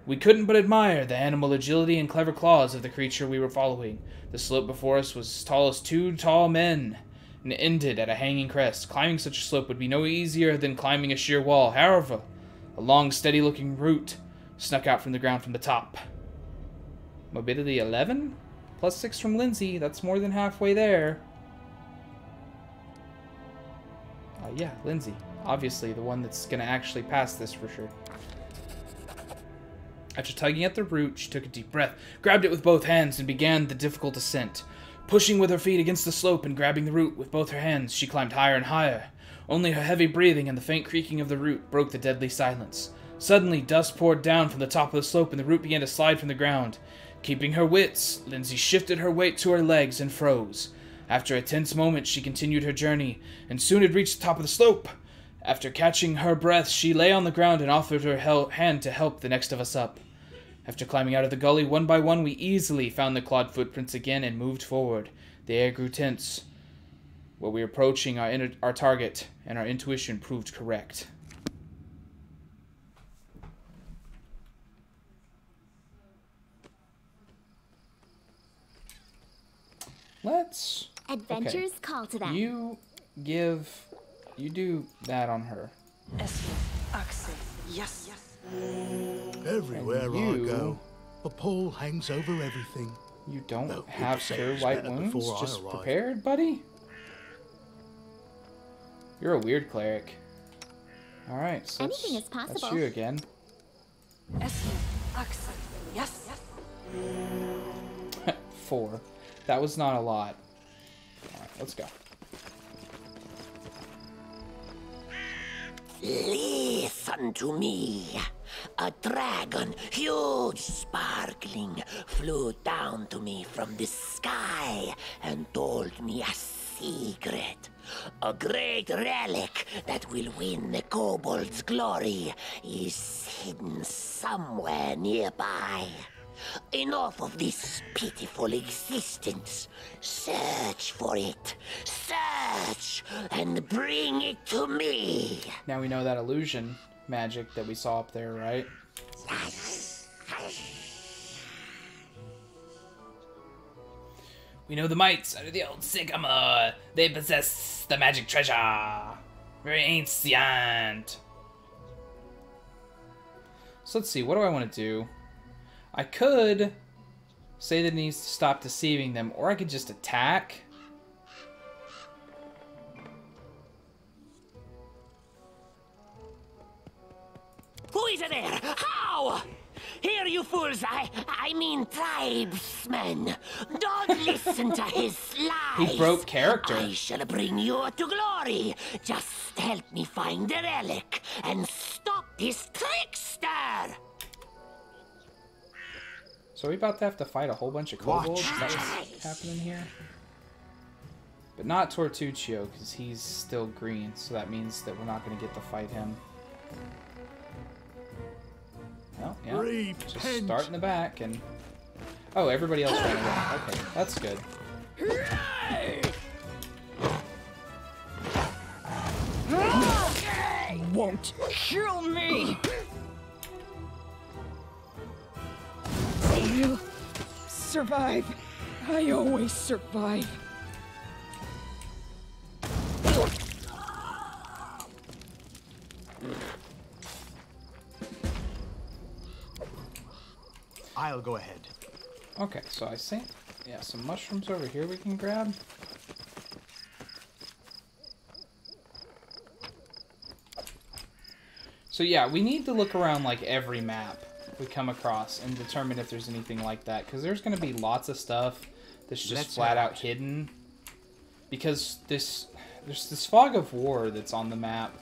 We couldn't but admire the animal agility and clever claws of the creature we were following. The slope before us was as tall as 2 tall men, and ended at a hanging crest. Climbing such a slope would be no easier than climbing a sheer wall. However, a long, steady-looking root snuck out from the ground from the top. Mobility 11? Plus 6 from Lindsay. That's more than halfway there. Yeah, Lindsay. Obviously, the one that's going to actually pass this for sure. After tugging at the root, she took a deep breath, grabbed it with both hands, and began the difficult ascent. Pushing with her feet against the slope and grabbing the root with both her hands, she climbed higher and higher. Only her heavy breathing and the faint creaking of the root broke the deadly silence. Suddenly, dust poured down from the top of the slope, and the root began to slide from the ground. Keeping her wits, Lindsay shifted her weight to her legs and froze. After a tense moment, she continued her journey, and soon had reached the top of the slope. After catching her breath, she lay on the ground and offered her hand to help the next of us up. After climbing out of the gully one by one, we easily found the clawed footprints again and moved forward. The air grew tense. We were approaching our target, and our intuition proved correct. Let's... Adventures call to them. You do that on her. Yes. Everywhere And I you- go, a pall hangs over everything. You don't Though have people say cure it's white better wounds? before I Just arrive. prepared, buddy? You're a weird cleric. Alright, so Anything is that's possible. you again. Yes. 4. That was not a lot. Alright, let's go. Listen to me. A dragon, huge, sparkling, flew down to me from the sky and told me a secret. A great relic that will win the kobold's glory is hidden somewhere nearby. Enough of this pitiful existence. Search for it. Search and bring it to me. Now we know that illusion magic that we saw up there, right? We know the mites under the old sycamore. They possess the magic treasure. Very ancient. So let's see, what do I want to do? I could say that it needs to stop deceiving them, or I could just attack. Who is there? How? Here, you fools! I mean tribesmen. Don't listen to his lies. He broke character. I shall bring you to glory. Just help me find the relic and stop this trickster. So are we about to have to fight a whole bunch of kobolds? Is that what's happening here? But not Tortuccio, because he's still green, so that means that we're not going to get to fight him. Well, yeah, just Repent. start in the back and... Oh, everybody else ran away. Okay, that's good. Won't kill me! I'll survive. I always survive. I'll go ahead. Okay, so I think... Yeah, some mushrooms over here we can grab. So yeah, we need to look around like every map we come across and determine if there's anything like that. Because there's going to be lots of stuff that's just flat out hidden. Because there's this fog of war that's on the map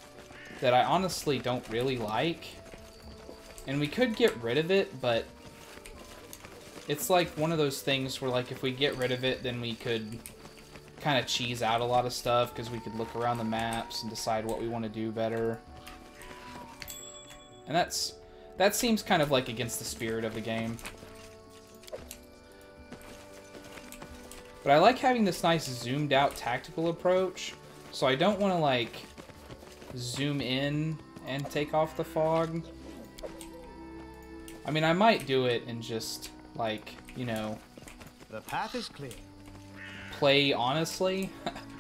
that I honestly don't really like. And we could get rid of it, but it's like one of those things where like if we get rid of it, then we could kind of cheese out a lot of stuff because we could look around the maps and decide what we want to do better. And that seems kind of like against the spirit of the game. But I like having this nice zoomed out tactical approach, so I don't want to like zoom in and take off the fog. I mean, I might do it and just like, you know, the path is clear. Play honestly,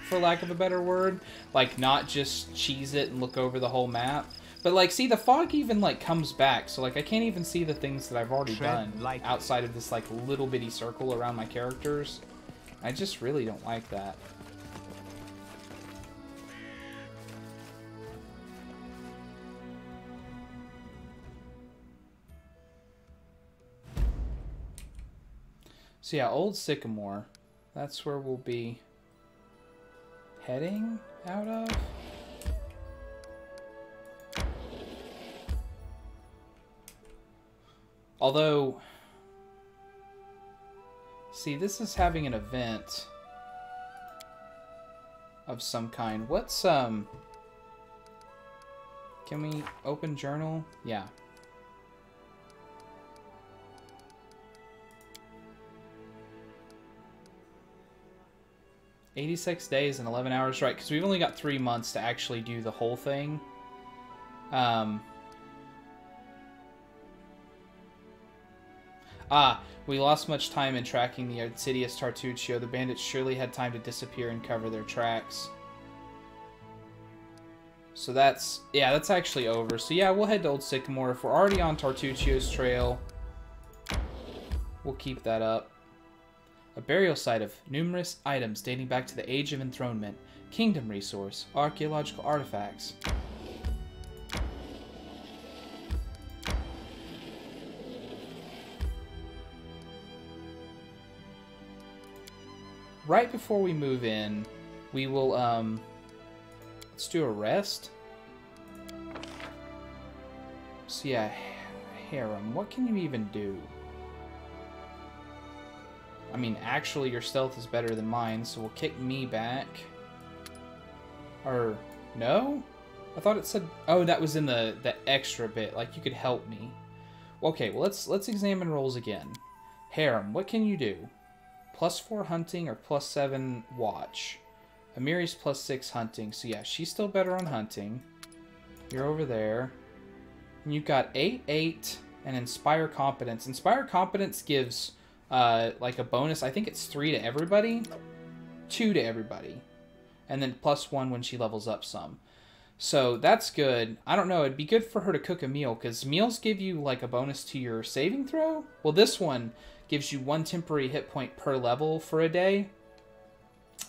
for lack of a better word. Like, not just cheese it and look over the whole map. But, like, see, the fog even, like, comes back. So, like, I can't even see the things that I've already done outside of this, like, little bitty circle around my characters. I just really don't like that. So, yeah, Old Sycamore. That's where we'll be heading out of. Although, see, this is having an event of some kind. What's, can we open journal? Yeah. "86 days and 11 hours," right? Because we've only got 3 months to actually do the whole thing. We lost much time in tracking the insidious Tartuccio. The bandits surely had time to disappear and cover their tracks. So that's, yeah, that's actually over. So yeah, we'll head to Old Sycamore. If we're already on Tartuccio's trail, we'll keep that up. A burial site of numerous items dating back to the Age of Enthronement. Kingdom resource. Archaeological artifacts. Right before we move in, we will, let's do a rest. So yeah, harem, what can you even do? I mean, actually, your stealth is better than mine, so we'll kick me back. Or, no? I thought it said, oh, that was in the extra bit, like you could help me. Okay, well, let's examine rolls again. Harem, what can you do? +4 hunting or +7 watch. Amiri's +6 hunting, so yeah, she's still better on hunting. You're over there. And you've got 8, 8, and Inspire Competence. Inspire Competence gives like a bonus. I think it's 3 to everybody, 2 to everybody, and then +1 when she levels up some. So that's good. I don't know, it'd be good for her to cook a meal, because meals give you like a bonus to your saving throw. Well, this one gives you 1 temporary hit point per level for a day.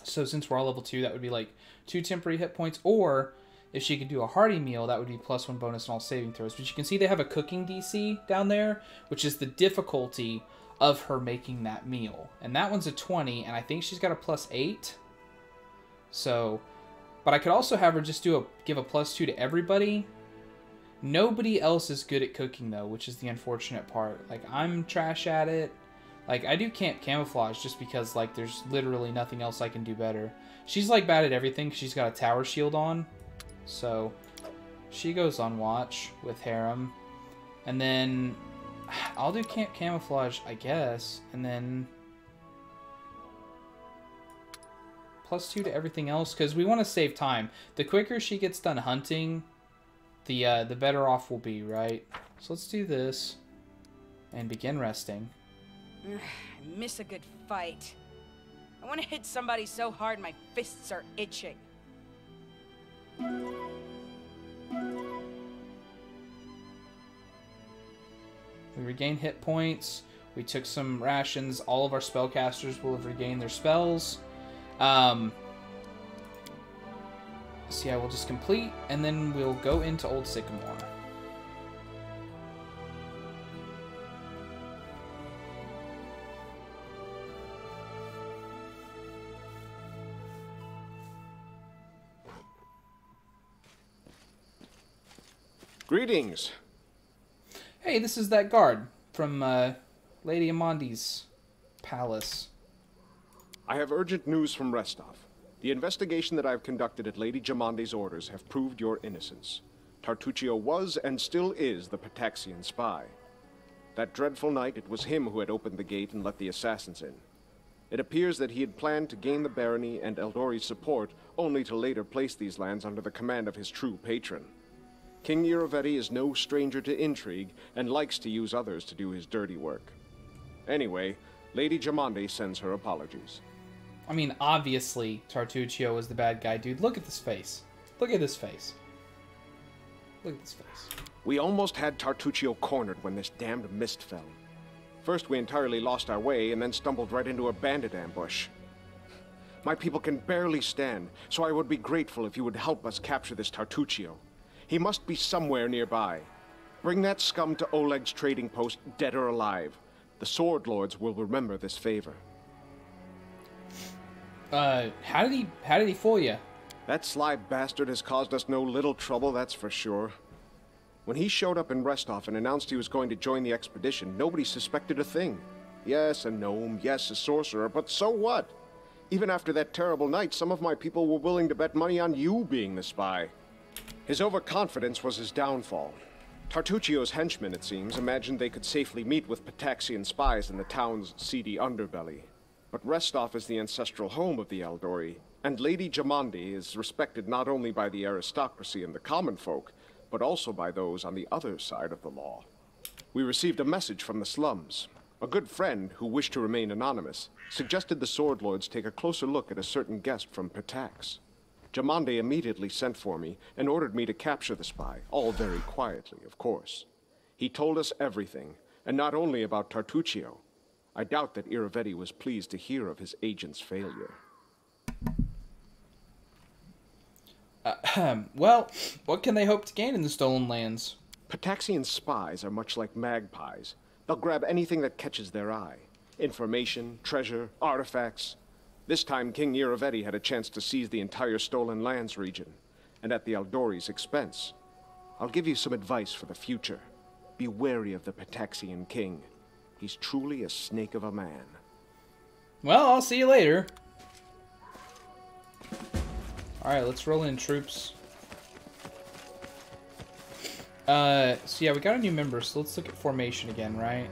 So since we're all level 2, that would be like 2 temporary hit points. Or if she could do a hearty meal, that would be +1 bonus on all saving throws. But you can see they have a cooking DC down there, which is the difficulty of her making that meal. And that one's a 20, and I think she's got a +8. So, but I could also have her just give a +2 to everybody. Nobody else is good at cooking though, which is the unfortunate part. Like, I'm trash at it. Like, I do camp camouflage just because, like, there's literally nothing else I can do better. She's, like, bad at everything because she's got a tower shield on. So, she goes on watch with harem. And then I'll do camp camouflage, I guess. And then +2 to everything else because we want to save time. The quicker she gets done hunting, the better off we'll be, right? So let's do this and begin resting. I miss a good fight. I want to hit somebody so hard my fists are itching. We regain hit points. We took some rations. All of our spellcasters will have regained their spells. So yeah, we'll just complete, and then we'll go into Old Sycamore. Greetings. Hey, this is that guard from Lady Amandi's palace. I have urgent news from Restov. The investigation that I've conducted at Lady Jamandi's orders have proved your innocence. Tartuccio was and still is the Pataxian spy. That dreadful night, it was him who had opened the gate and let the assassins in. It appears that he had planned to gain the barony and Eldori's support, only to later place these lands under the command of his true patron. King Irovetti is no stranger to intrigue, and likes to use others to do his dirty work. Anyway, Lady Jamandi sends her apologies. I mean, obviously, Tartuccio was the bad guy, dude. Look at this face. Look at this face. Look at this face. We almost had Tartuccio cornered when this damned mist fell. First, we entirely lost our way, and then stumbled right into a bandit ambush. My people can barely stand, so I would be grateful if you would help us capture this Tartuccio. He must be somewhere nearby. Bring that scum to Oleg's trading post, dead or alive. The Sword Lords will remember this favor. How did he fool you? That sly bastard has caused us no little trouble, that's for sure. When he showed up in Restov and announced he was going to join the expedition, nobody suspected a thing. Yes, a gnome, yes, a sorcerer, but so what? Even after that terrible night, some of my people were willing to bet money on you being the spy. His overconfidence was his downfall. Tartuccio's henchmen, it seems, imagined they could safely meet with Pataxian spies in the town's seedy underbelly. But Restov is the ancestral home of the Eldori, and Lady Jamandi is respected not only by the aristocracy and the common folk, but also by those on the other side of the law. We received a message from the slums. A good friend, who wished to remain anonymous, suggested the Sword Lords take a closer look at a certain guest from Patax. Jamandi immediately sent for me and ordered me to capture the spy, all very quietly, of course. He told us everything, and not only about Tartuccio. I doubt that Irovetti was pleased to hear of his agent's failure. Well, what can they hope to gain in the Stolen Lands? Pataxian spies are much like magpies. They'll grab anything that catches their eye. Information, treasure, artifacts. This time, King Irovetti had a chance to seize the entire Stolen Lands region, and at the Eldori's expense. I'll give you some advice for the future. Be wary of the Pataxian king. He's truly a snake of a man. Well, I'll see you later. Alright, let's roll in troops. So yeah, we got a new member, so let's look at formation again, right?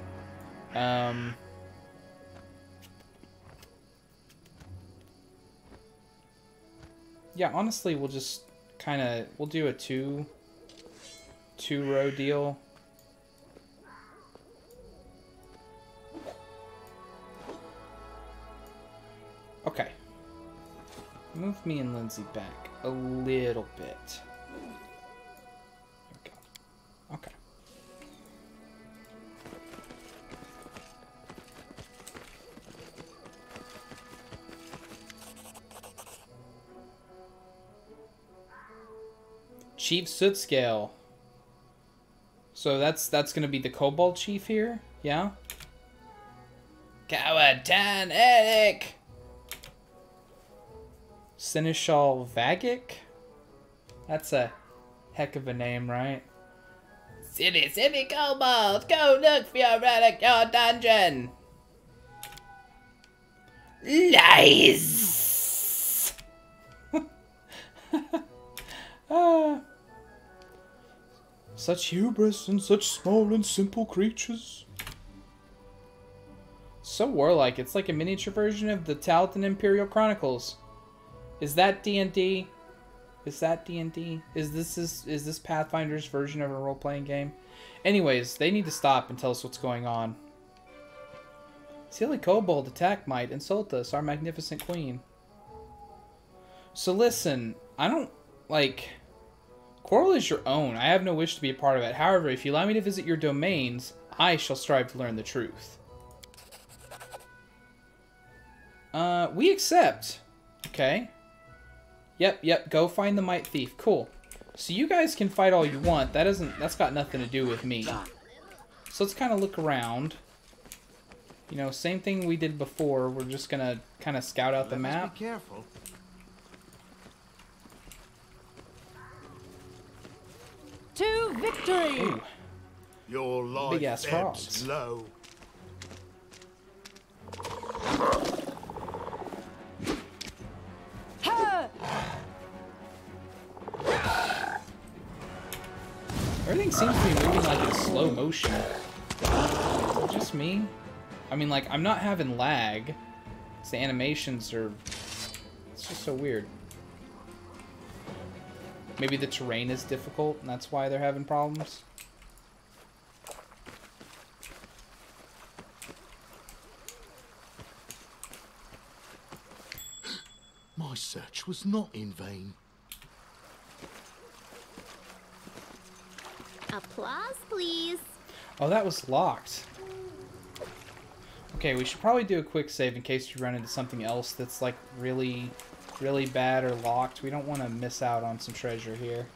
Yeah, honestly, we'll just we'll do a two-row deal. Okay. Move me and Lindsay back a little bit. There we go. Okay. Chief Soot Scale. So that's gonna be the Kobold Chief here, yeah? Kawatan Eric! Seneschal Vagic? That's a heck of a name, right? City Kobolds, go look for your relic, your dungeon! Lies! Such hubris in such small and simple creatures. So warlike, it's like a miniature version of the Talton Imperial Chronicles. Is that D&D? Is that D&D? Is this Pathfinder's version of a role-playing game? Anyways, they need to stop and tell us what's going on. Silly kobold attack might insult us, our magnificent queen. So listen, I don't, like... Quarrel is your own. I have no wish to be a part of it. However, if you allow me to visit your domains, I shall strive to learn the truth. We accept. Okay. Yep, go find the Might Thief. Cool. So you guys can fight all you want. That's got nothing to do with me. So let's kind of look around. You know, same thing we did before. We're just gonna kind of scout out the map. Be careful. To Victory! Ooh. Your life Big-ass ebbs frogs. low. Ha! Everything seems to be moving like in slow motion. Is it just me? I mean, like, I'm not having lag. It's the animations are... It's just so weird. Maybe the terrain is difficult, and that's why they're having problems. My search was not in vain. Applause, please. Oh, that was locked. Okay, we should probably do a quick save in case we run into something else that's like really bad or locked. We don't want to miss out on some treasure here.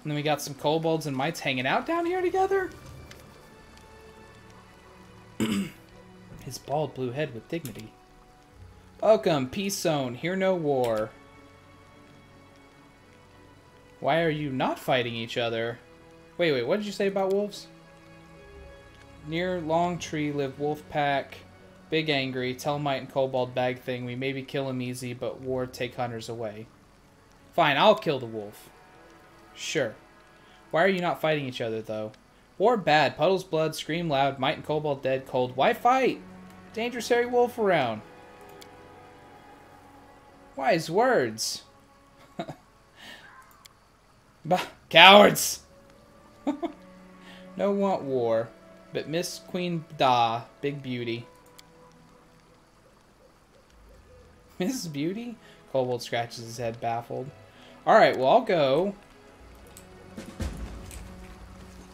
And then we got some kobolds and mites hanging out down here together. His bald blue head with dignity. Welcome, peace zone. Hear no war. Why are you not fighting each other? Wait, what did you say about wolves? Near long tree live wolf pack. Big angry. Tell mite and kobold bag thing. We maybe kill him easy, but war take hunters away. Fine, I'll kill the wolf. Sure. Why are you not fighting each other, though? War bad. Puddles blood. Scream loud. Mite and kobold dead. Cold. Why fight? Dangerous hairy wolf around. Wise words. Bah, cowards! No want war, but Miss Queen Da, big beauty. Mrs. Beauty? Kobold scratches his head, baffled. Alright, well, I'll go.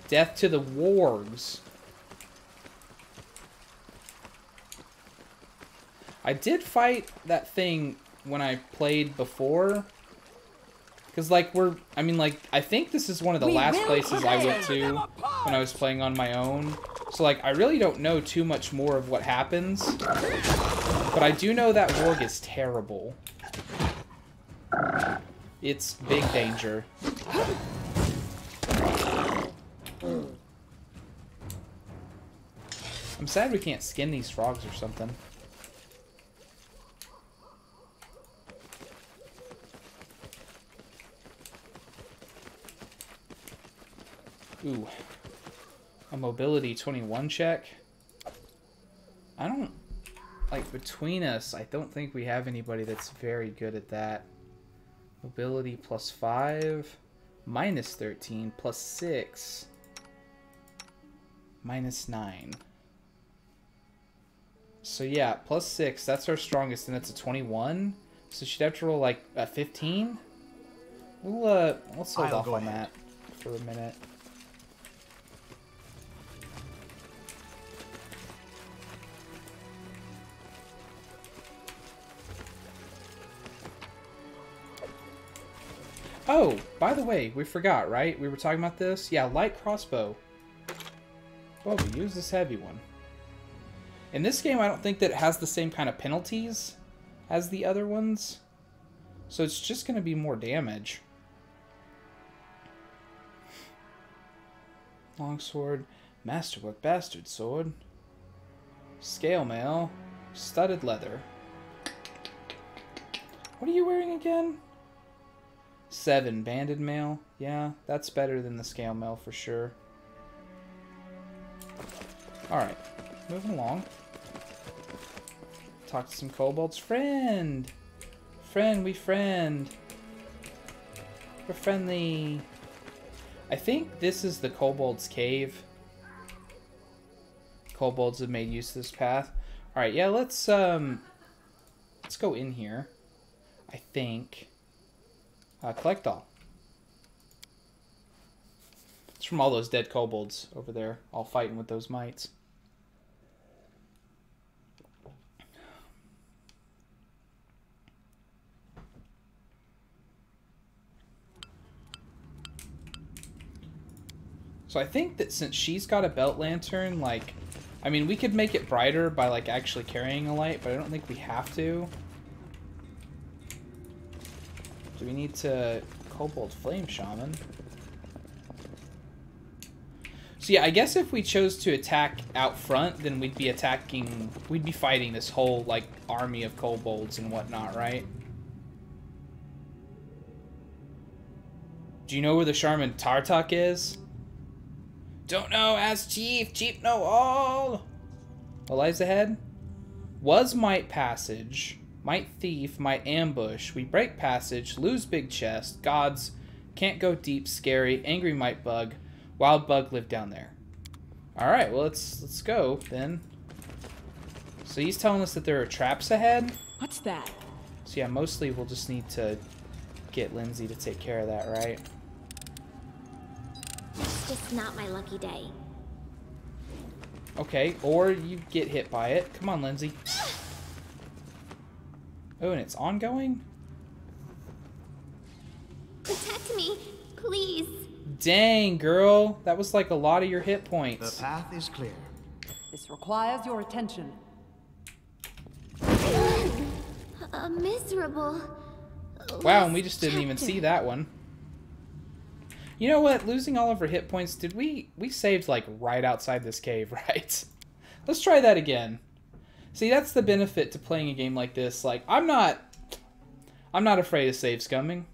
Death to the wargs. I did fight that thing when I played before. Because, like, I think this is one of the last places I went to when I was playing on my own. So, like, I really don't know too much more of what happens. But I do know that warg is terrible. It's big danger. I'm sad we can't skin these frogs or something. Ooh. A mobility 21 check. I don't... Like, between us, I don't think we have anybody that's very good at that. Mobility plus 5. Minus 13. Plus 6. Minus 9. So yeah, plus 6. That's our strongest, and that's a 21. So she'd have to roll, like, a 15? Let's hold off on that for a minute. Oh, by the way, we forgot, right? We were talking about this? Yeah, light crossbow. Well, we use this heavy one. In this game, I don't think that it has the same kind of penalties as the other ones. So it's just going to be more damage. Longsword, masterwork, bastard sword. Scale mail, studded leather. What are you wearing again? 7 banded mail. Yeah, that's better than the scale mail for sure. Alright, moving along. Talk to some kobolds. Friend! Friend, we friend. We're friendly. I think this is the kobold's cave. Kobolds have made use of this path. Alright, yeah, let's go in here. I think. Collect all. It's from all those dead kobolds over there, all fighting with those mites. So I think that since she's got a belt lantern, like, I mean, we could make it brighter by, like, actually carrying a light, but I don't think we have to. Do we need to... Kobold Flame Shaman? So yeah, I guess if we chose to attack out front, then we'd be fighting this whole, like, army of kobolds and whatnot, right? Do you know where the Shaman Tartuk is? Don't know, ask Chief. Chief know all. What lies ahead? Was might passage. Might thief. Might ambush. We break passage. Lose big chest. Gods. Can't go deep. Scary. Angry might bug. Wild bug live down there. Alright, well let's go then. So he's telling us that there are traps ahead. What's that? So yeah, mostly we'll just need to get Lindsay to take care of that, right? It's just not my lucky day. Okay, or you get hit by it. Come on, Lindsay. Oh, and it's ongoing? Protect me, please. Dang, girl. That was like a lot of your hit points. The path is clear. This requires your attention. Miserable. Wow, and we just didn't even see that one. You know what? Losing all of her hit points, did we saved like right outside this cave, right? Let's try that again. See, that's the benefit to playing a game like this. Like, I'm not afraid of save scumming.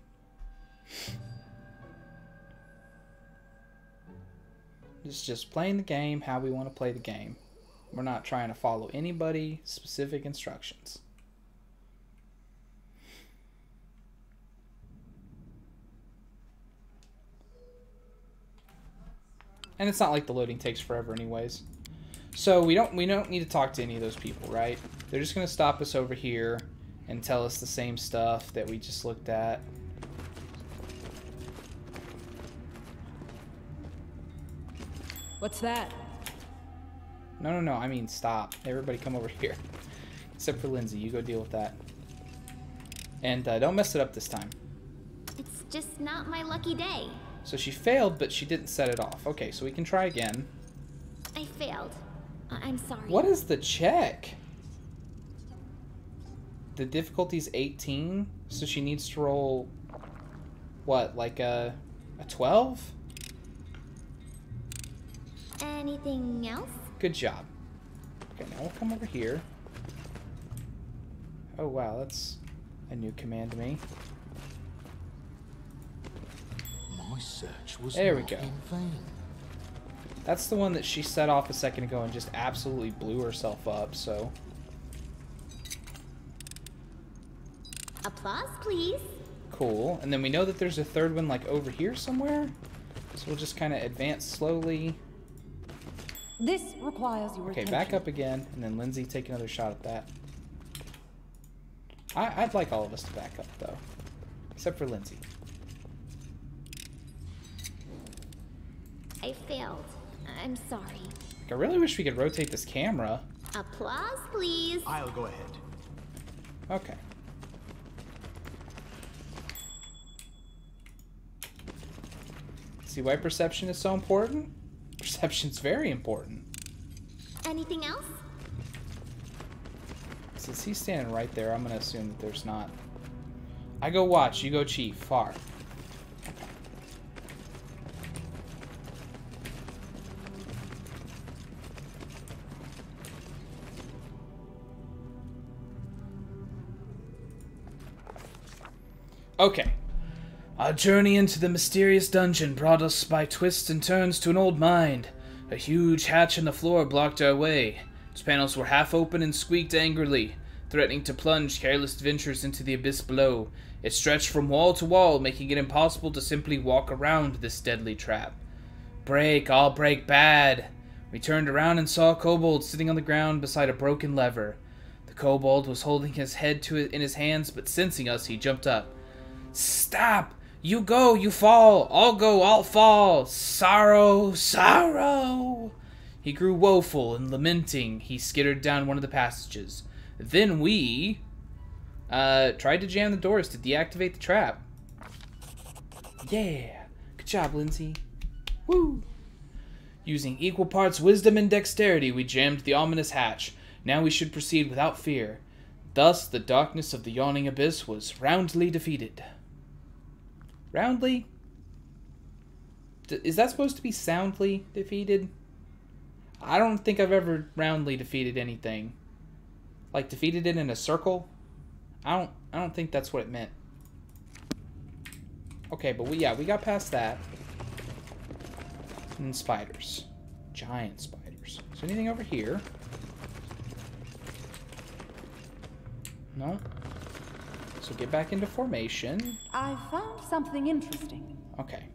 It's just playing the game how we want to play the game. We're not trying to follow anybody specific instructions. And it's not like the loading takes forever anyways. So we don't need to talk to any of those people, right? They're just gonna stop us over here and tell us the same stuff that we just looked at. What's that? No, I mean stop. Everybody come over here. Except for Lindsay, you go deal with that. And don't mess it up this time. It's just not my lucky day. So she failed, but she didn't set it off. Okay, so we can try again. I failed. I'm sorry. What is the check? The difficulty's 18, so she needs to roll, what, like a 12? Anything else? Good job. Okay, now we'll come over here. Oh wow, that's a new command to me. My search was there we not go. in vain. That's the one that she set off a second ago and just absolutely blew herself up, so. Applause, please. Cool. And then we know that there's a third one like over here somewhere. So we'll just kind of advance slowly. This requires your Okay, attention. back up again, and then Lindsay take another shot at that. I'd like all of us to back up, though. Except for Lindsay. I failed. I'm sorry. Like, I really wish we could rotate this camera. Applause, please. I'll go ahead. Okay. See why perception is so important? Perception's very important. Anything else? Since he's standing right there, I'm gonna assume that there's not. I go watch, you go chief, far. Okay. Our journey into the mysterious dungeon brought us by twists and turns to an old mine. A huge hatch in the floor blocked our way. Its panels were half open and squeaked angrily, threatening to plunge careless adventurers into the abyss below. It stretched from wall to wall, making it impossible to simply walk around this deadly trap. Break, all break bad. We turned around and saw a kobold sitting on the ground beside a broken lever. The kobold was holding his head in his hands, but sensing us, he jumped up. Stop! You go, you fall! I'll go, I'll fall! Sorrow, sorrow! He grew woeful and lamenting. He skittered down one of the passages. Then we tried to jam the doors to deactivate the trap. Yeah! Good job, Lindsay. Woo! Using equal parts wisdom and dexterity, we jammed the ominous hatch. Now we should proceed without fear. Thus, the darkness of the yawning abyss was roundly defeated. Roundly? Is that supposed to be soundly defeated? I don't think I've ever roundly defeated anything. Like, defeated it in a circle? I don't think that's what it meant. Okay, but we got past that. And spiders. Giant spiders. Is there anything over here? No. So get back into formation. I found something interesting. Okay.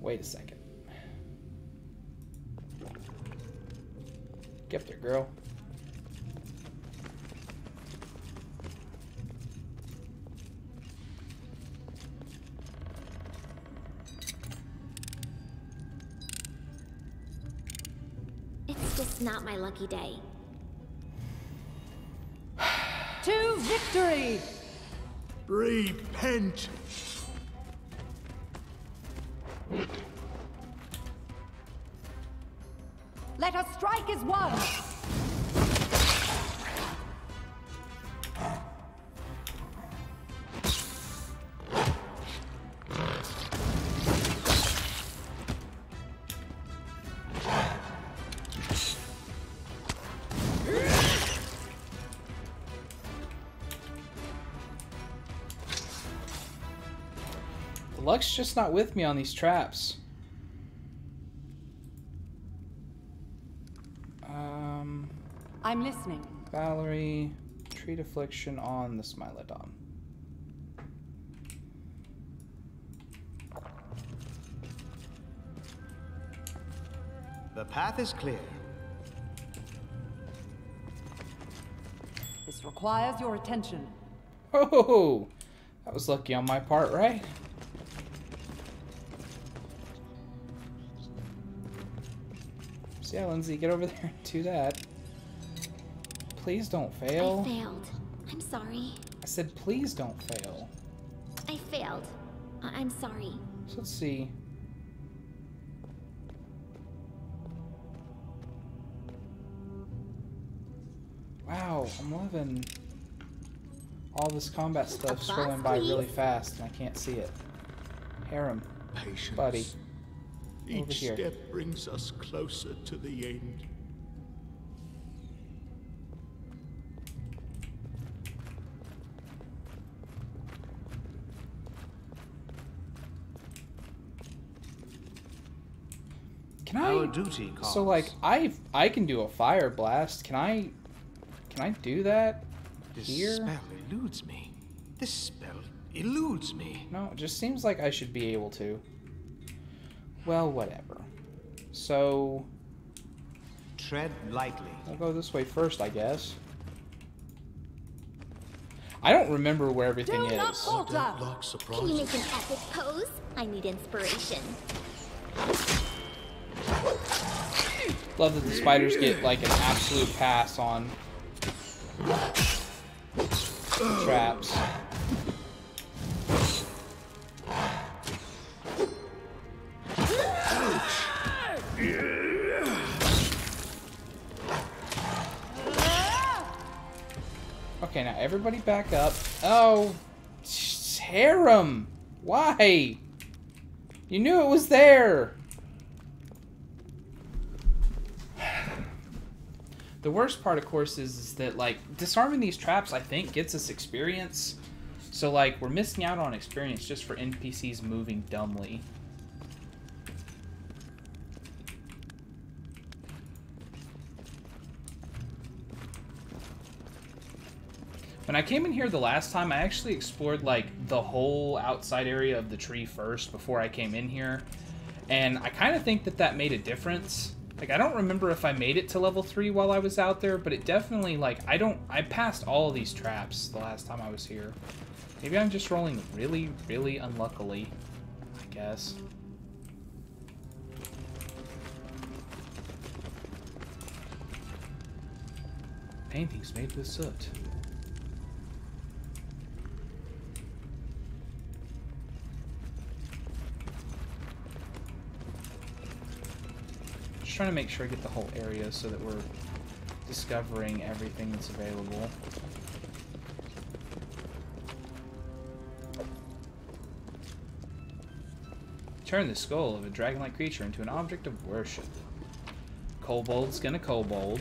Wait a second. Get up there, girl. It's just not my lucky day. To victory! Repent! Let us strike as one! Luck's just not with me on these traps. I'm listening. Valerie, treat affliction on the Smilodon. The path is clear. This requires your attention. Oh, that was lucky on my part, right? So yeah, Lindsay, get over there and do that. Please don't fail. I failed. I'm sorry. I said please don't fail. I failed. I'm sorry. So let's see. Wow, I'm loving all this combat stuff scrolling by really fast and I can't see it. Harem, Patience. buddy, over Each here. step brings us closer to the end. Can I? Our duty calls. So like I can do a fire blast. Can I do that This here? spell eludes me. This spell eludes me. No, it just seems like I should be able to. Well, whatever. So Tread lightly. I'll go this way first, I guess. I don't remember where everything Do not is. falter! Don't like Can surprises. you make an epic pose? I need inspiration. Love that the spiders get like an absolute pass on traps. Okay, now everybody back up. Oh, harem! Why? You knew it was there! The worst part, of course, is that, like, disarming these traps, I think, gets us experience. So, like, we're missing out on experience just for NPCs moving dumbly. When I came in here the last time, I actually explored, like, the whole outside area of the tree first before I came in here. And I kind of think that that made a difference. Like, I don't remember if I made it to level 3 while I was out there, but it definitely, like, I passed all of these traps the last time I was here. Maybe I'm just rolling really, really unluckily, I guess. Paintings made with soot. just trying to make sure I get the whole area so that we're discovering everything that's available. Turn the skull of a dragon-like creature into an object of worship. Kobold's gonna kobold.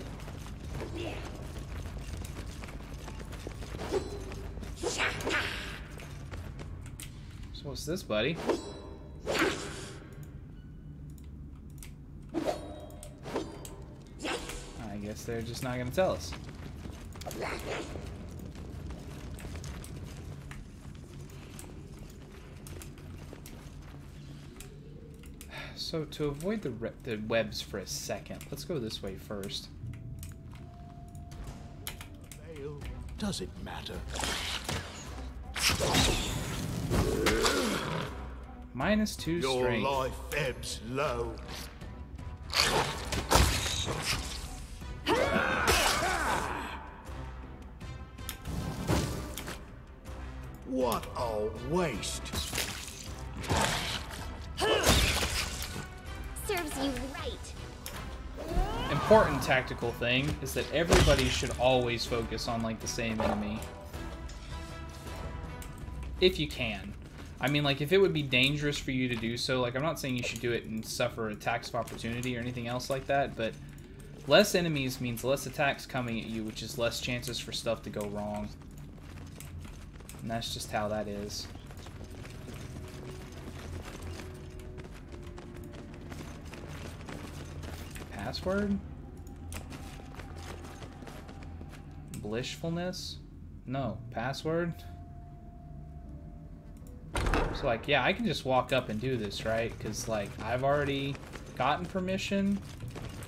So what's this, buddy? I guess they're just not gonna tell us. So to avoid the webs for a second, let's go this way first. Does it matter? -2 strength. Your life ebbs low. What a waste. Serves you right. Important tactical thing is that everybody should always focus on like the same enemy. If you can. I mean, like, if it would be dangerous for you to do so, like, I'm not saying you should do it and suffer attacks of opportunity or anything else like that, but less enemies means less attacks coming at you, which is less chances for stuff to go wrong. And that's just how that is. Password? Blissfulness? No. Password? So, like, yeah, I can just walk up and do this, right? Because, like, I've already gotten permission.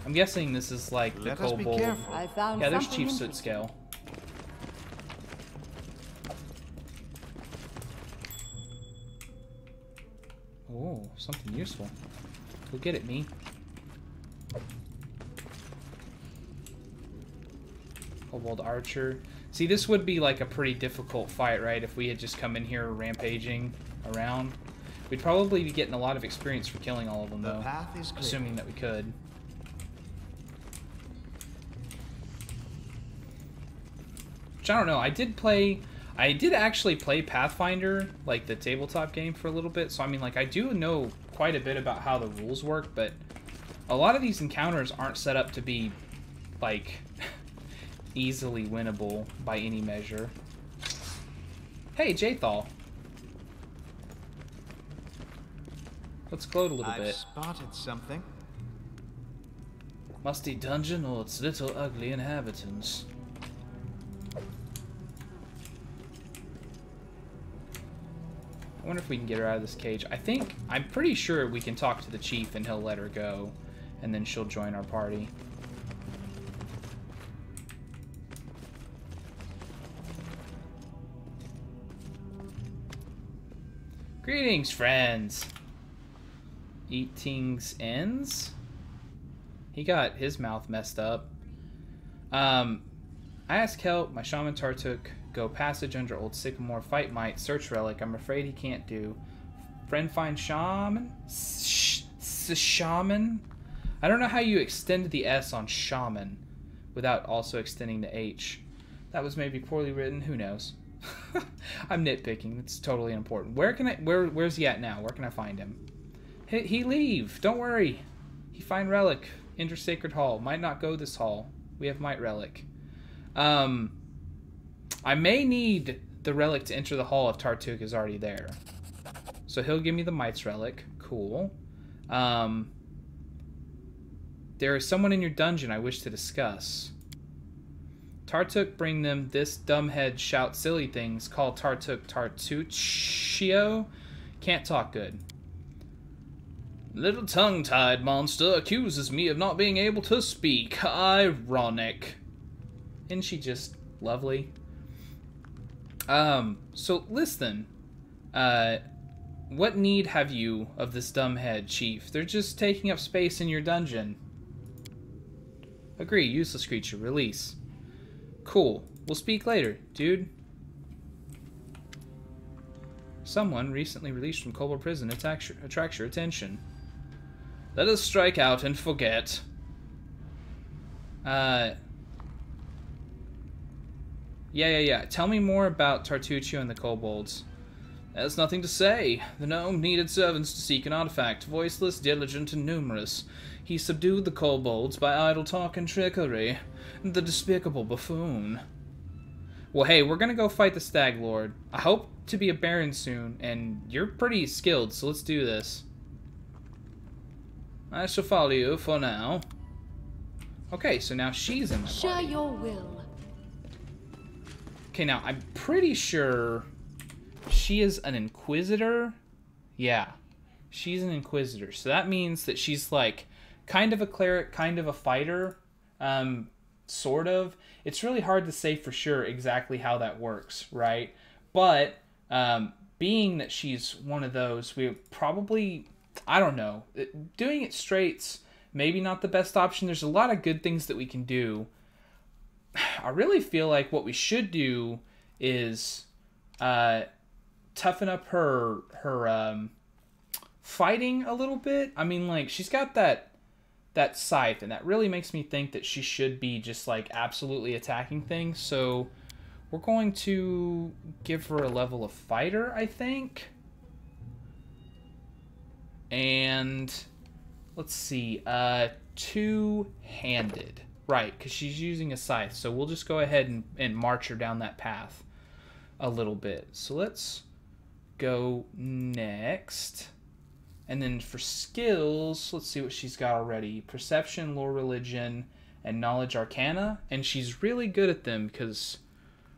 I'm guessing this is, like, the kobold. Yeah, there's Chief Soot Scale. Oh, something useful. Go get it, me. Kobold Archer. See, this would be like a pretty difficult fight, right? If we had just come in here rampaging around. We'd probably be getting a lot of experience for killing all of them, though. Assuming that we could. Which, I don't know. I did actually play Pathfinder, like the tabletop game, for a little bit. So, I mean, like, I do know quite a bit about how the rules work, but a lot of these encounters aren't set up to be, like, easily winnable by any measure. Hey, Jathal. Let's gloat a little bit. I've spotted something. Musty dungeon or its little ugly inhabitants. I wonder if we can get her out of this cage. I'm pretty sure we can talk to the chief and he'll let her go, and then she'll join our party. Greetings, friends. Eatings ends? He got his mouth messed up. I ask help. My shaman Tartuk go passage under old sycamore. Fight might. Search relic. I'm afraid he can't do. Friend find shaman? Shaman? I don't know how you extend the S on shaman without also extending the H. That was maybe poorly written. Who knows? I'm nitpicking. It's totally important. Where's he at now? Where can I find him? He leave. Don't worry. He find relic. Enter sacred hall. Might not go this hall. We have might relic. I may need the relic to enter the hall if Tartuk is already there. So he'll give me the might's relic. Cool. There is someone in your dungeon I wish to discuss. Tartuk bring them this dumbhead shout silly things. Call Tartuk Tartuccio. Can't talk good. Little tongue-tied monster accuses me of not being able to speak. Ironic. Isn't she just lovely? So listen. What need have you of this dumbhead, chief? They're just taking up space in your dungeon. Agree, useless creature, release. Cool. We'll speak later, dude. Someone recently released from Kobold prison attracts your attention. Let us strike out and forget. Yeah. Tell me more about Tartuccio and the kobolds. There's nothing to say. The gnome needed servants to seek an artifact, voiceless, diligent, and numerous. He subdued the kobolds by idle talk and trickery. The despicable buffoon. Well, hey, we're gonna go fight the Stag Lord. I hope to be a baron soon, and you're pretty skilled, so let's do this. I shall follow you for now. Okay, so now she's in my Share party. your will. Okay, now I'm pretty sure she is an inquisitor. Yeah, she's an inquisitor. So that means that she's like kind of a cleric, kind of a fighter, sort of. It's really hard to say for sure exactly how that works, right? But being that she's one of those, we probably, I don't know, doing it straight's maybe not the best option. There's a lot of good things that we can do. I really feel like what we should do is toughen up her fighting a little bit. I mean, like, she's got that scythe, and that really makes me think that she should be just like absolutely attacking things. So we're going to give her a level of fighter, I think. And let's see, two-handed. Right, because she's using a scythe. So we'll just go ahead and march her down that path a little bit. So let's go next. And then for skills, let's see what she's got already. Perception, lore, religion, and knowledge arcana. And she's really good at them because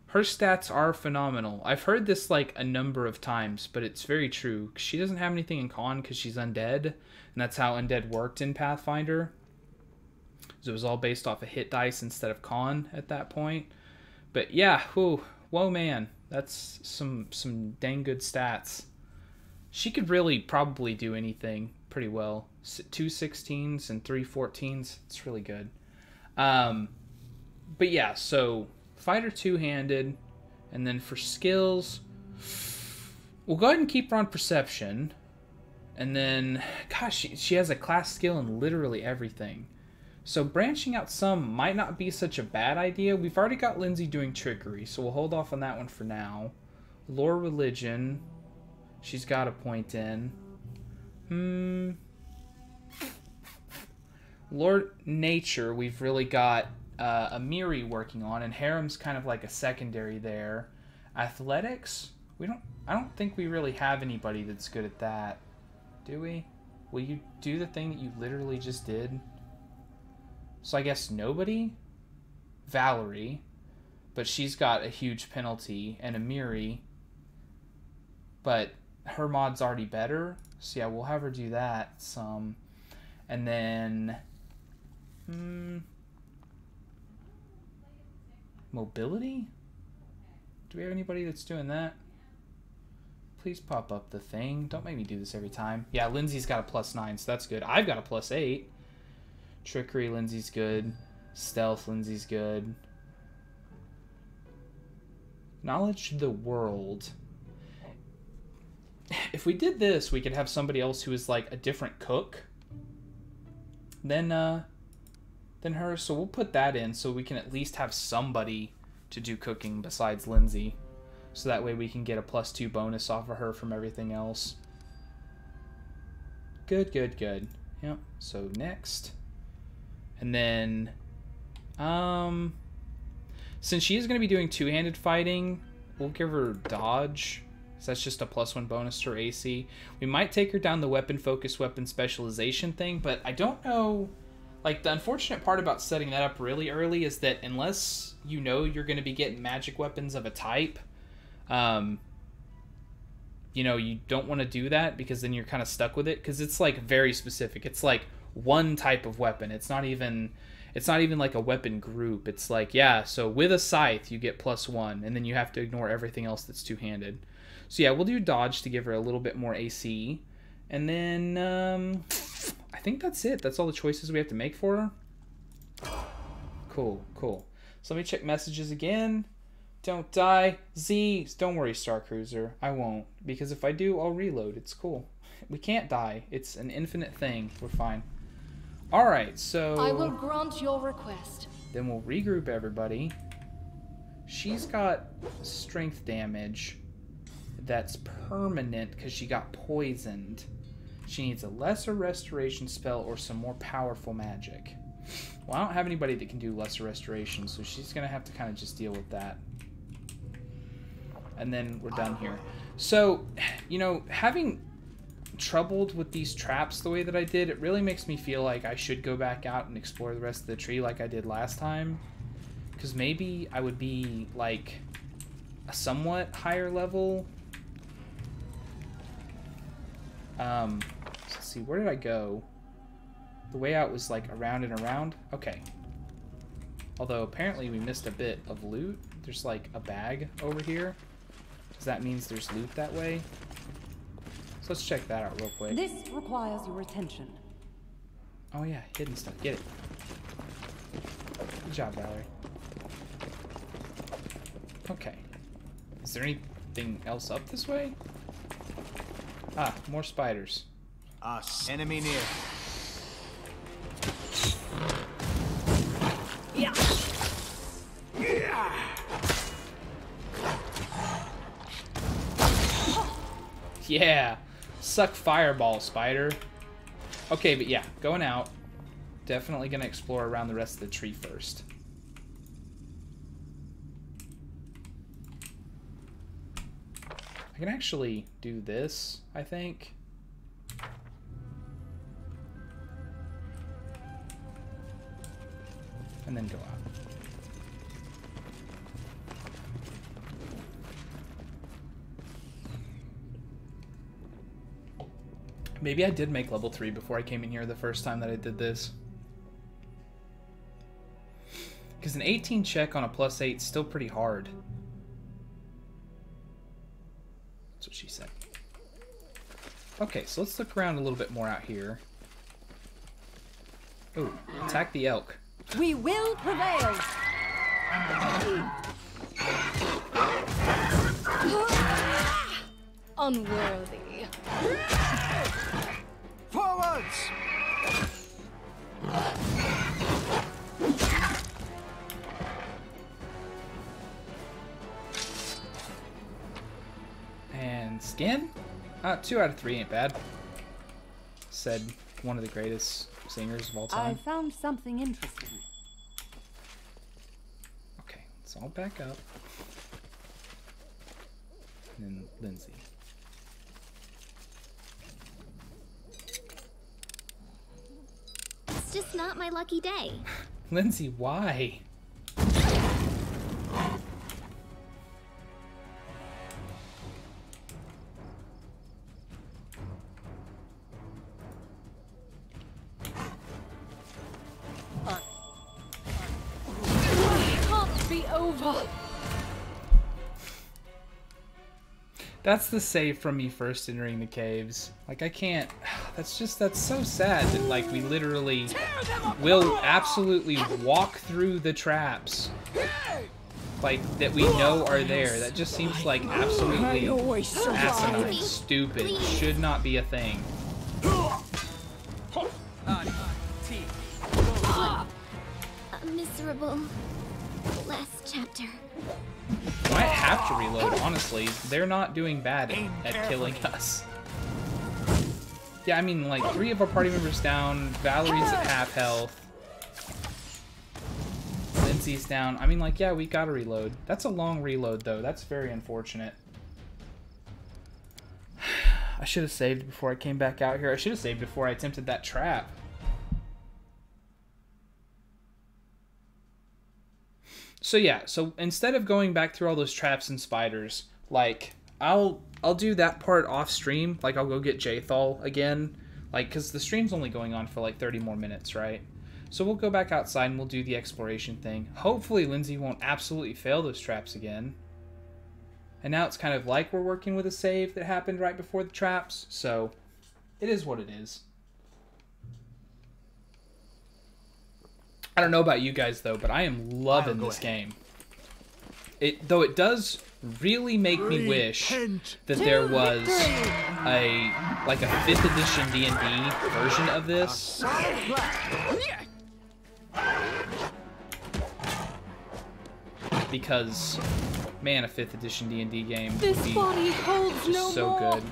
her stats are phenomenal. I've heard this like a number of times, but it's very true. She doesn't have anything in con because she's undead. And that's how undead worked in Pathfinder. So it was all based off of hit dice instead of con at that point. But yeah, whoa man, that's some dang good stats. She could really probably do anything pretty well. 2 16s and 3 14s. It's really good. But yeah, so fighter two-handed. And then for skills, we'll go ahead and keep her on perception. And then, gosh, she has a class skill in literally everything. So branching out some might not be such a bad idea. We've already got Lindsay doing trickery, so we'll hold off on that one for now. Lore religion. She's got a point in. Lore nature, we've really got Amiri working on, and Harem's kind of like a secondary there. Athletics, I don't think we really have anybody that's good at that. Do we? Will you do the thing that you literally just did? So I guess nobody? Valerie. But she's got a huge penalty. And Amiri. But her mod's already better. So yeah, we'll have her do that some. And then... mobility? Do we have anybody that's doing that? Please pop up the thing. Don't make me do this every time. Yeah, Lindsay's got a +9, so that's good. I've got a +8. Trickery, Lindsay's good. Stealth, Lindsay's good. Knowledge of the world. If we did this, we could have somebody else who is like a different cook than her. So we'll put that in so we can at least have somebody to do cooking besides Lindsay. So that way we can get a +2 bonus off of her from everything else. Good. Yep. So next. And then, since she is going to be doing two-handed fighting, we'll give her dodge. So that's just a +1 bonus to her AC. We might take her down the weapon focus, weapon specialization thing, but I don't know. Like, the unfortunate part about setting that up really early is that unless you know you're going to be getting magic weapons of a type, you know, you don't want to do that because then you're kind of stuck with it because it's like very specific. It's like one type of weapon. It's not even like a weapon group. It's like, yeah, so with a scythe you get +1 and then you have to ignore everything else that's two-handed. So yeah, we'll do dodge to give her a little bit more AC. And then I think that's it. That's all the choices we have to make for her. Cool. So let me check messages again. Don't die. Z, don't worry, Star Cruiser. I won't. Because if I do, I'll reload. It's cool. We can't die. It's an infinite thing. We're fine. Alright, so... I will grant your request. Then we'll regroup everybody. She's got strength damage that's permanent because she got poisoned. She needs a lesser restoration spell or some more powerful magic. Well, I don't have anybody that can do lesser restoration, so she's going to have to kind of just deal with that. And then we're done here. So, you know, having troubled with these traps the way that I did, it really makes me feel like I should go back out and explore the rest of the tree like I did last time. Because maybe I would be, like, a somewhat higher level. Let's see, where did I go? The way out was, like, around and around? Okay. Although, apparently we missed a bit of loot. There's, like, a bag over here. Does that mean there's loot that way? So let's check that out real quick. This requires your attention. Oh yeah, hidden stuff. Get it. Good job, Valerie. Okay. Is there anything else up this way? Ah, more spiders. Us. Enemy near. Yeah. Yeah. Suck fireball, spider. Okay, but yeah, going out. Definitely gonna explore around the rest of the tree first. I can actually do this, I think. And then go out. Maybe I did make level 3 before I came in here the first time that I did this. Because an 18 check on a +8 is still pretty hard. That's what she said. Okay, so let's look around a little bit more out here. Ooh, attack the elk. We will prevail. Unworthy. Forwards! And skin? 2 out of 3 ain't bad. Said one of the greatest singers of all I time. found something interesting. Okay, let's all back up. And then Lindsay. It's just not my lucky day. Lindsay, why? Can't be over. That's the save from me first entering the caves. Like, I can't... That's so sad that, like, we literally will absolutely walk through the traps. Like, that we know are there. That just seems like absolutely asinine, stupid. Should not be a thing. A miserable last chapter. Might have to reload, honestly. They're not doing bad at killing us. Yeah, I mean, like, 3 of our party members down. Valerie's at half health. Lindsay's down. I mean, like, yeah, we gotta reload. That's a long reload, though. That's very unfortunate. I should have saved before I came back out here. I should have saved before I attempted that trap. So yeah, so instead of going back through all those traps and spiders, like, I'll do that part off stream. Like, I'll go get Jthal again, like, because the stream's only going on for like 30 more minutes, right? So we'll go back outside and we'll do the exploration thing. Hopefully Lindsay won't absolutely fail those traps again. And now it's kind of like we're working with a save that happened right before the traps, so it is what it is. I don't know about you guys, though, but I am loving this game. Though it does really make me wish that there was a 5th edition D&D version of this. because, man, a 5th edition D&D game would This be body holds just no so more. good.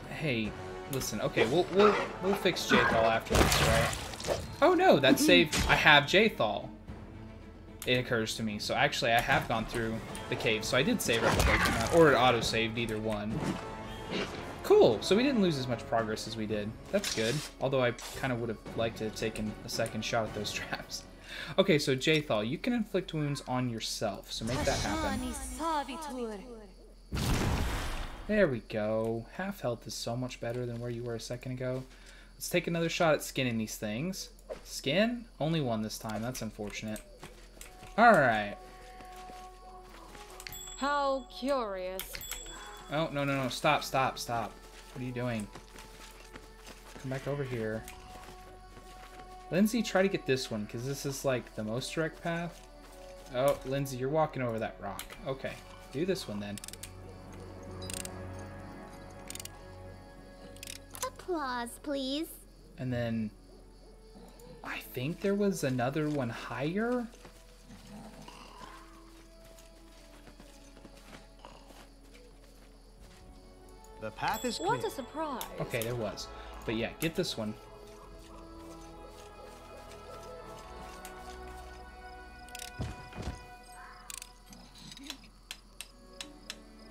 Hey, listen. Okay, we'll fix Jthal after this, right? Oh no, that saved. I have Jthal. It occurs to me. So actually, I have gone through the cave, so I did save right before I came out, or it auto-saved, either one. Cool. So we didn't lose as much progress as we did. That's good. Although I kind of would have liked to have taken a second shot at those traps. Okay, so Jthal, you can inflict wounds on yourself, so make that happen. There we go. Half health is so much better than where you were a second ago. Let's take another shot at skinning these things. Skin? Only one this time. That's unfortunate. Alright. How curious. Oh, no, no, no. Stop, stop, stop. What are you doing? Come back over here. Lindsay, try to get this one, because this is, like, the most direct path. Oh, Lindsay, you're walking over that rock. Okay. Do this one, then. Applause, please. And then... I think there was another one higher? The path is clear. What a surprise. Okay, there was. But yeah, get this one.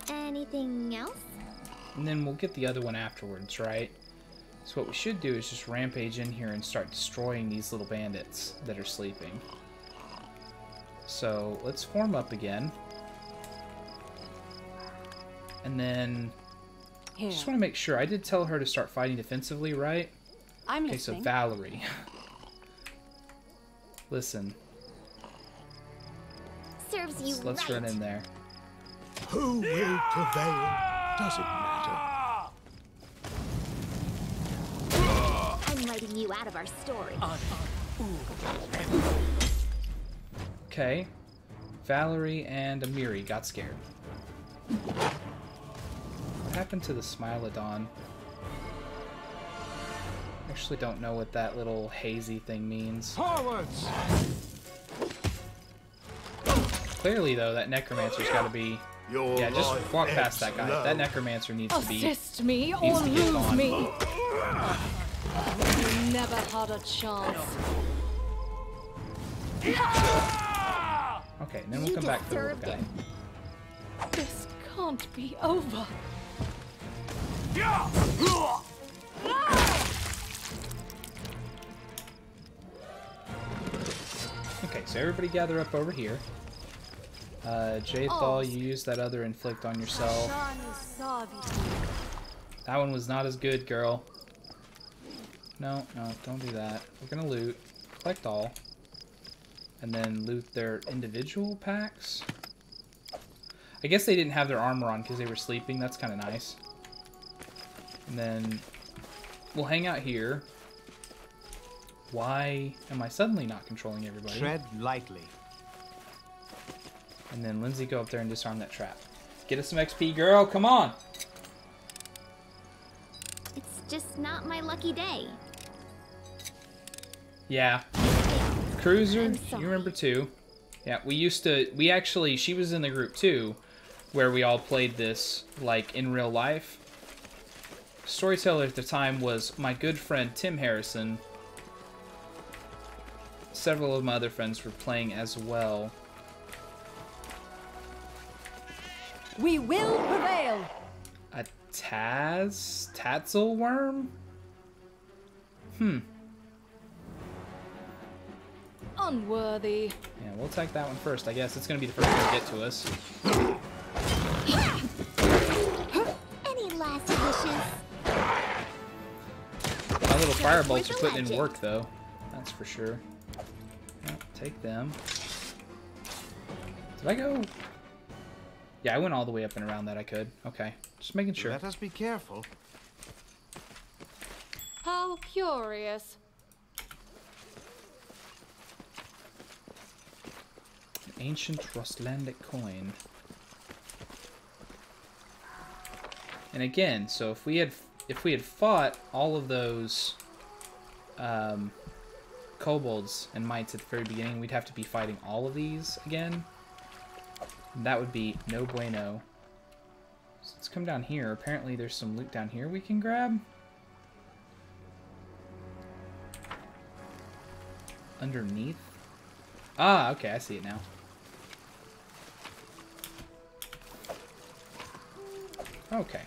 Anything else? And then we'll get the other one afterwards, right? So what we should do is just rampage in here and start destroying these little bandits that are sleeping. So let's form up again. And then... Here. Just want to make sure. I did tell her to start fighting defensively, right? I'm okay, listening. so Valerie. Listen. Serves you Let's right. run in there. Who will prevail? Doesn't matter. I'm writing you out of our story. Okay. Valerie and Amiri got scared. What happened to the Smilodon? Actually don't know what that little hazy thing means. Forwards! Clearly, though, that Necromancer's got to be... yeah, just walk past that guy. That Necromancer needs to be... Assist me or needs to get lose gone. me. You never had a chance. Okay, and then we'll come back to the little guy. This can't be over. Okay, so everybody gather up over here. Jthal, you use that other inflict on yourself. That one was not as good, girl. No, no, don't do that. We're gonna loot. Collect all. And then loot their individual packs. I guess they didn't have their armor on because they were sleeping. That's kind of nice. And then we'll hang out here. Why am I suddenly not controlling everybody? Tread lightly. And then Lindsay, go up there and disarm that trap. Get us some XP, girl. Come on. It's just not my lucky day. Yeah. Cruiser, I'm sorry. you remember too. Yeah, we actually, she was in the group too, where we all played this, like, in real life. Storyteller at the time was my good friend Tim Harrison. Several of my other friends were playing as well. We will prevail. A Tatzel worm? Unworthy. Yeah, we'll attack that one first, I guess. It's gonna be the first one to get to us. Any last wishes? My little firebolts are putting in work, though. That's for sure. Yeah, take them. Did I go? Yeah, I went all the way up and around that I could. Okay, just making sure. Let us be careful. How curious. An ancient Rostlandic coin. And again, so if we had fought all of those kobolds and mites at the very beginning, we'd have to be fighting all of these again. That would be no bueno. So let's come down here. Apparently there's some loot down here we can grab. Underneath? Ah, okay, I see it now. Okay.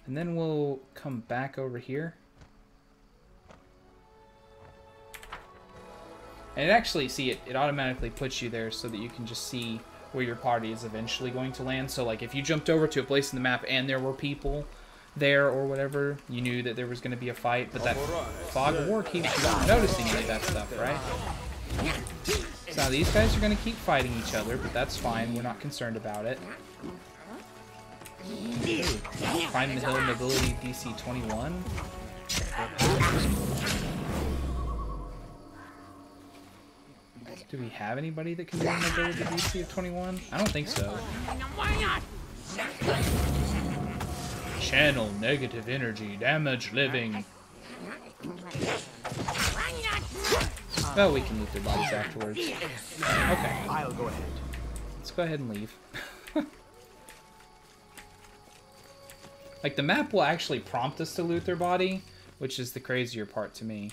And then we'll come back over here. And it actually, see, it automatically puts you there so that you can just see where your party is eventually going to land. So, like, if you jumped over to a place in the map and there were people there or whatever, you knew that there was going to be a fight. But that fog of war keeps you not noticing any of that stuff, right? So now these guys are going to keep fighting each other, but that's fine. We're not concerned about it. Ooh, climb the hill mobility DC 21. Do we have anybody that can do mobility DC of 21? I don't think so. Channel negative energy, damage living. Oh, we can loot their bodies afterwards. Okay. I'll go ahead. Let's go ahead and leave. Like, the map will actually prompt us to loot their body, which is the crazier part to me.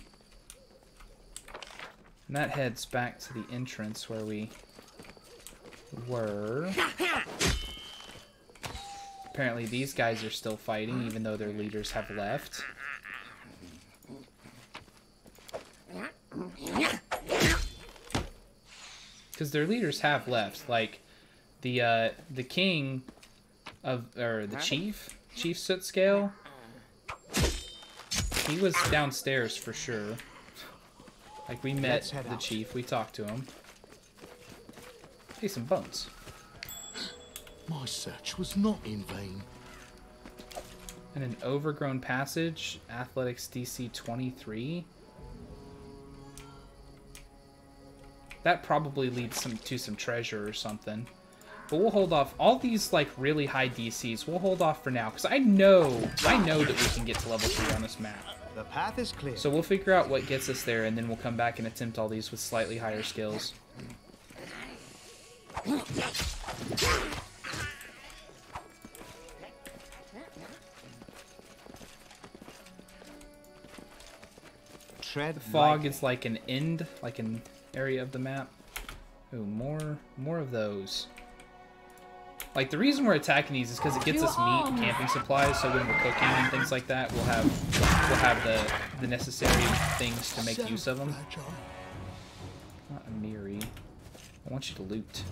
And that heads back to the entrance where we were. Apparently these guys are still fighting, even though their leaders have left. Because their leaders have left. Like, the king of, or the chief Soot Scale, he was downstairs for sure. Like, we met the chief, we talked to him. Hey, some bones. My search was not in vain. And an overgrown passage, athletics DC 23. That probably leads to some treasure or something. But we'll hold off. All these, like, really high DCs, we'll hold off for now. Because I know that we can get to level 3 on this map. The path is clear. So we'll figure out what gets us there, and then we'll come back and attempt all these with slightly higher skills. Tread the fog is like an end, like an area of the map. Ooh, more of those. Like, the reason we're attacking these is because it gets us meat and camping supplies, so when we're cooking and things like that, we'll have the necessary things to make use of them. Not a Miri. I want you to loot.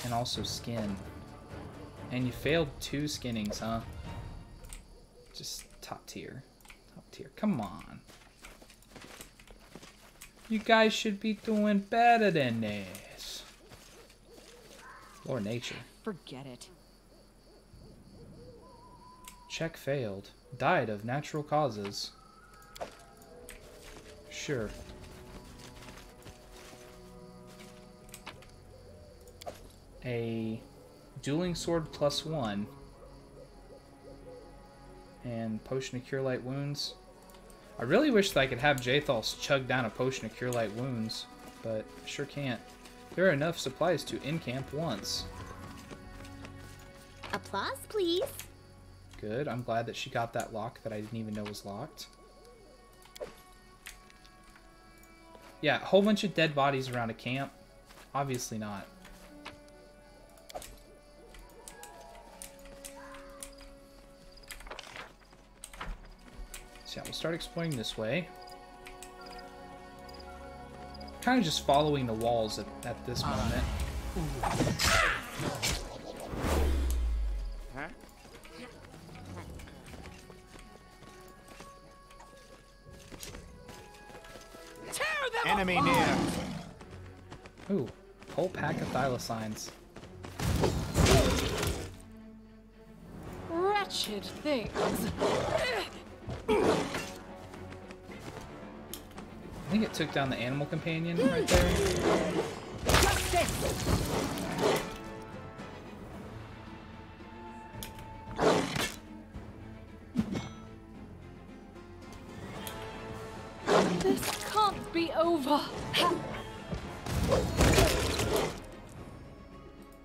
And also skin. And you failed 2 skinnings, huh? Just top tier. Top tier. Come on. You guys should be doing better than this. Or nature. Forget it. Check failed. Died of natural causes. Sure. A dueling sword +1. And potion to cure light wounds. I really wish that I could have Jathal's chug down a potion to cure light wounds, but I sure can't. There are enough supplies to encamp once. Applause, please. Good. I'm glad that she got that lock that I didn't even know was locked. Yeah, a whole bunch of dead bodies around a camp. Obviously not. So yeah, we'll start exploring this way. Kind of just following the walls at this moment. Enemy near. Ooh, whole pack of thylacines. Wretched things. I think it took down the animal companion right there. This can't be over.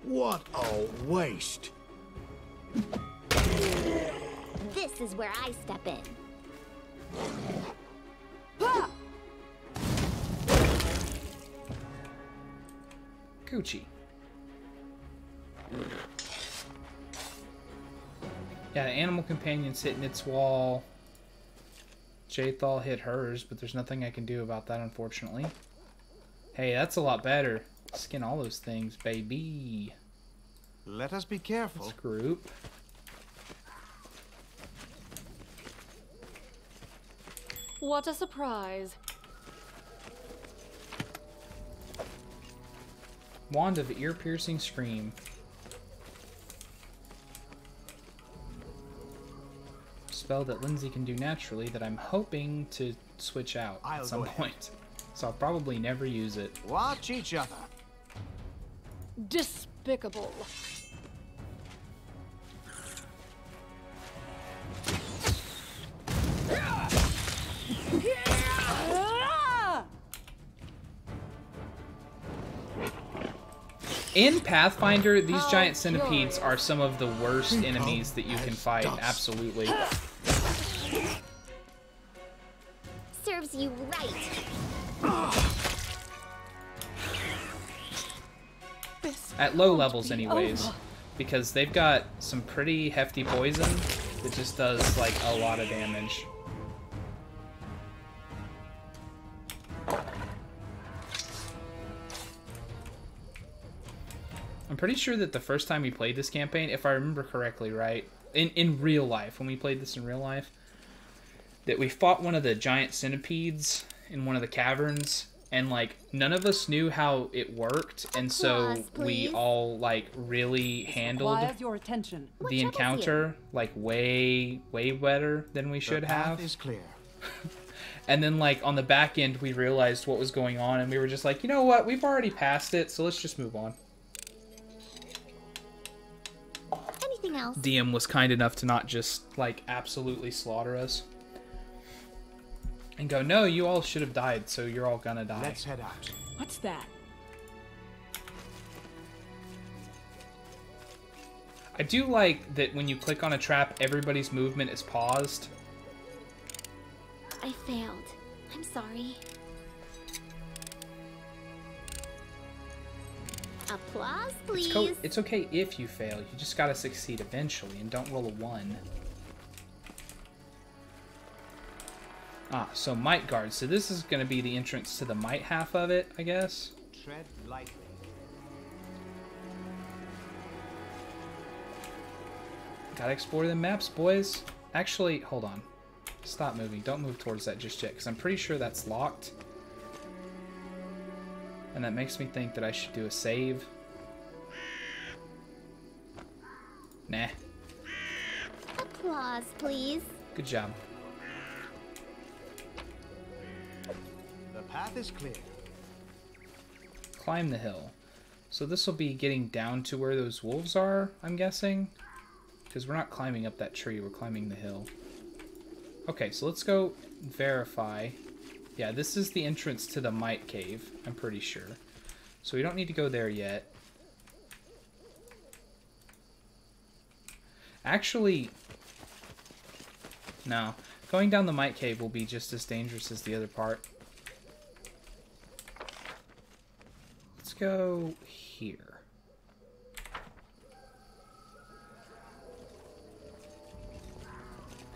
What a waste. This is where I step in. Gucci. Yeah, the animal companion's hitting its wall. Jathal hit hers, but there's nothing I can do about that, unfortunately. Hey, that's a lot better. Skin all those things, baby. Let us be careful. Let's group. What a surprise. Wand of ear-piercing scream. Spell that Lindsay can do naturally that I'm hoping to switch out at some point. So I'll probably never use it. Watch each other. Despicable. In Pathfinder, these giant centipedes are some of the worst enemies that you can fight. Absolutely. Serves you right. At low levels, anyways. Because they've got some pretty hefty poison that just does, like, a lot of damage. I'm pretty sure that the first time we played this campaign, if I remember correctly, right, in real life, when we played this in real life, that we fought one of the giant centipedes in one of the caverns, and, like, none of us knew how it worked, and so we all, like, really handled Your attention. the encounter, like, way better than we should have. Is clear. And then, like, on the back end, we realized what was going on, and we were just like, you know what, we've already passed it, so let's just move on. Anything else? DM was kind enough to not just, like, absolutely slaughter us. And go, no, you all should have died, so you're all gonna die. Let's head out. What's that? I do like that when you click on a trap, everybody's movement is paused. I failed. I'm sorry. Applause, please. It's okay if you fail. You just gotta succeed eventually, and don't roll a 1. Ah, so Might Guard. So this is gonna be the entrance to the Might half of it, I guess. Tread lightly. Gotta explore the maps, boys. Actually, hold on. Stop moving. Don't move towards that just yet, because I'm pretty sure that's locked. And that makes me think that I should do a save. Nah. Applause, please. Good job. The path is clear. Climb the hill. So this will be getting down to where those wolves are, I'm guessing. Because we're not climbing up that tree, we're climbing the hill. Okay, so let's go verify. Yeah, this is the entrance to the Might Cave, I'm pretty sure. So we don't need to go there yet. Actually, no. Going down the Might Cave will be just as dangerous as the other part. Let's go here.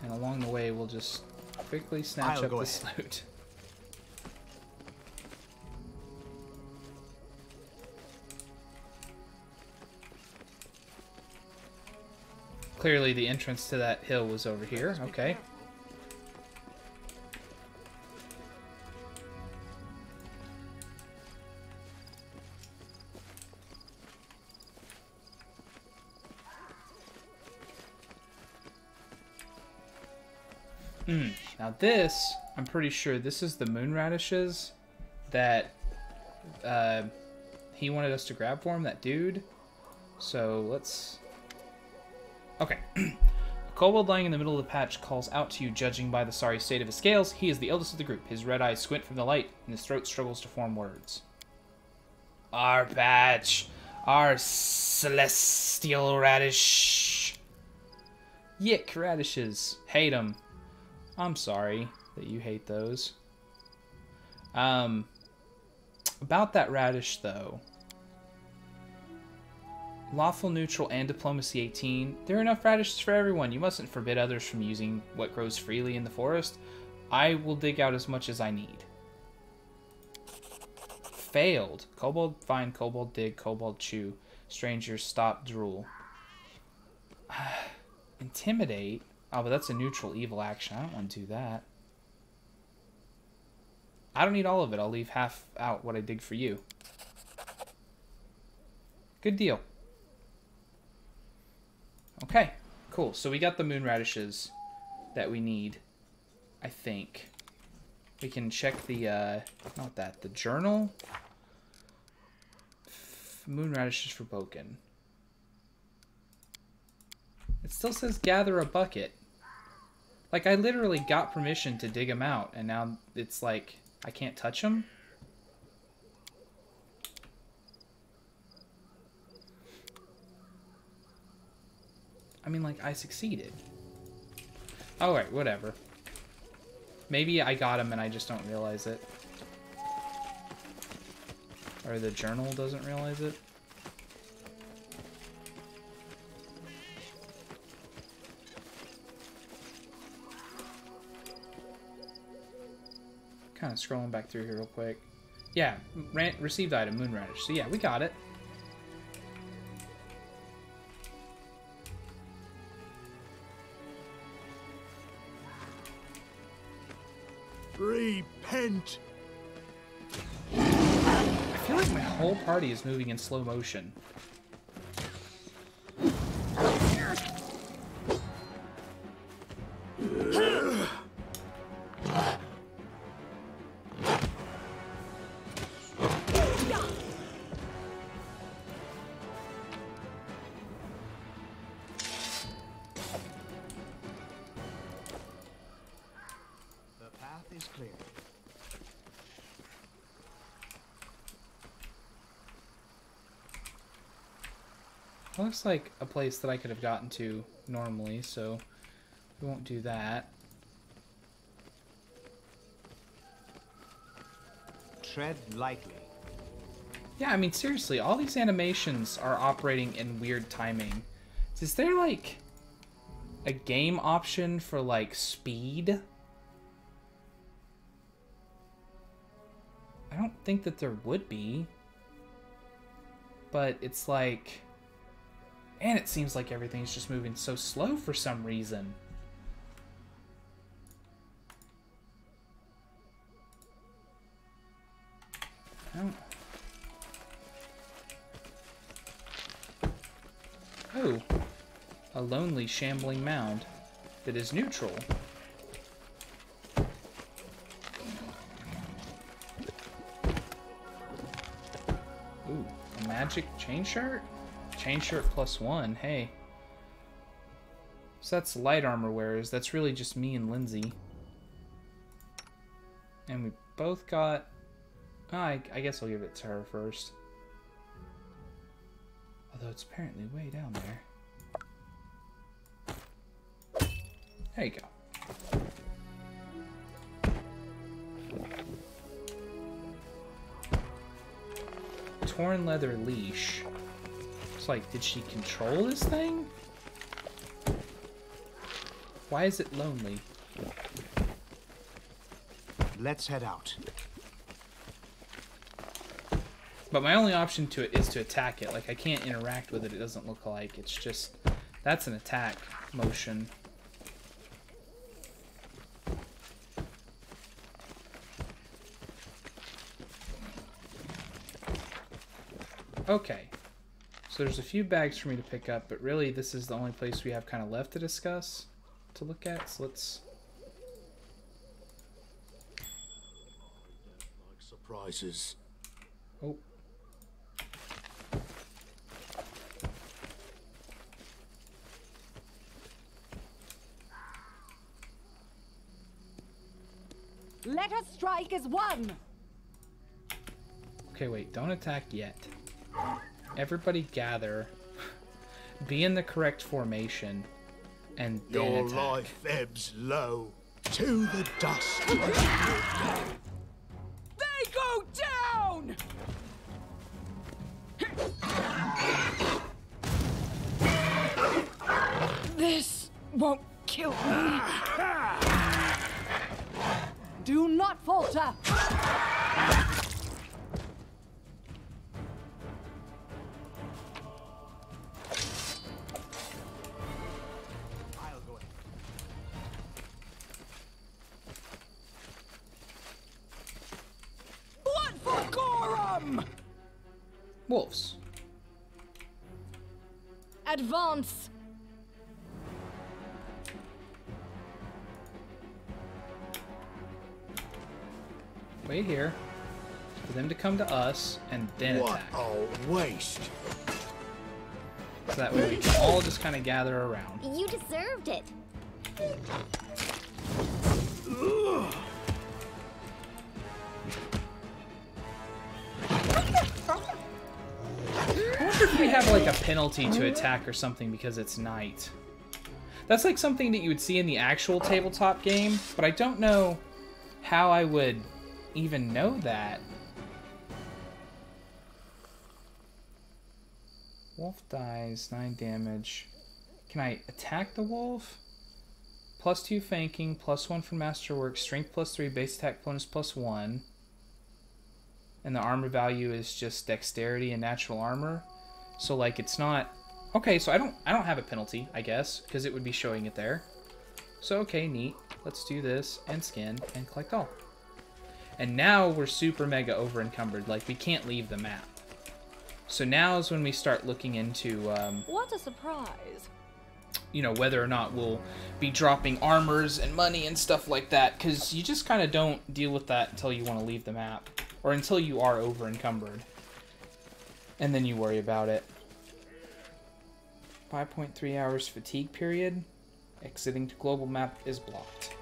And along the way, we'll just quickly snatch up this loot. Clearly, the entrance to that hill was over here. Okay. Now this, I'm pretty sure this is the moon radishes that he wanted us to grab for him, that dude. So let's... Okay. A kobold lying in the middle of the patch calls out to you, judging by the sorry state of his scales. He is the eldest of the group. His red eyes squint from the light, and his throat struggles to form words. Our patch. Our celestial radish. Yick, radishes. Hate them. I'm sorry that you hate those. About that radish, though. Lawful, neutral, and diplomacy 18. There are enough radishes for everyone. You mustn't forbid others from using what grows freely in the forest. I will dig out as much as I need. Failed. Kobold find, kobold dig, kobold chew. Strangers stop, drool. Intimidate? Oh, but that's a neutral evil action. I don't want to do that. I don't need all of it. I'll leave half out what I dig for you. Good deal. Okay, cool. So we got the moon radishes that we need, I think. We can check the, not that, the journal. Moon radishes for Boken. It still says gather a bucket. Like, I literally got permission to dig them out, and now it's like, I can't touch them? I mean, like, I succeeded. Alright, whatever. Maybe I got him and I just don't realize it. Or the journal doesn't realize it. Kind of scrolling back through here real quick. Yeah, received item, moon radish. So yeah, we got it. Repent! I feel like my whole party is moving in slow motion. Looks like a place that I could have gotten to normally, so we won't do that. Tread lightly. Yeah, I mean, seriously, all these animations are operating in weird timing. Is there, like, a game option for, like, speed? I don't think that there would be. But it's like... And it seems like everything's just moving so slow for some reason. Oh. A lonely, shambling mound that is neutral. Ooh, a magic chain shirt? Chain shirt +1, hey. So that's light armor wearers. That's really just me and Lindsay. And we both got... Oh, I guess I'll give it to her first. Although it's apparently way down there. There you go. Torn leather leash. Like, did she control this thing? Why is it lonely? Let's head out. But my only option to it is to attack it. Like, I can't interact with it. It doesn't look like. It's just... That's an attack motion. Okay. So there's a few bags for me to pick up, but really this is the only place we have kind of left to discuss, to look at, so let's... Like surprises. Oh. Let us strike as one! Okay, wait, don't attack yet. Everybody gather. Be in the correct formation. And then Your attack. life ebbs low to the dust. They go down! This won't kill me. Do not falter! Blood for Gorum! Wolves. Advance! Wait here. For them to come to us and then What attack. a waste. So that way we can all just kind of gather around. You deserved it. I wonder if we have like a penalty to attack or something because it's night. That's like something that you would see in the actual tabletop game, but I don't know how I would even know that. Wolf dies, 9 damage. Can I attack the wolf? +2 flanking, +1 for masterwork, strength +3, base attack bonus +1. And the armor value is just dexterity and natural armor. So like it's not okay, so I don't have a penalty, I guess, because it would be showing it there. So okay, neat. Let's do this and skin and collect all. And now we're super mega over encumbered, like we can't leave the map. So now is when we start looking into What a surprise. you know, whether or not we'll be dropping armors and money and stuff like that, because you just kind of don't deal with that until you want to leave the map, or until you are over encumbered, and then you worry about it. 5.3 hours fatigue period. Exiting to global map is blocked.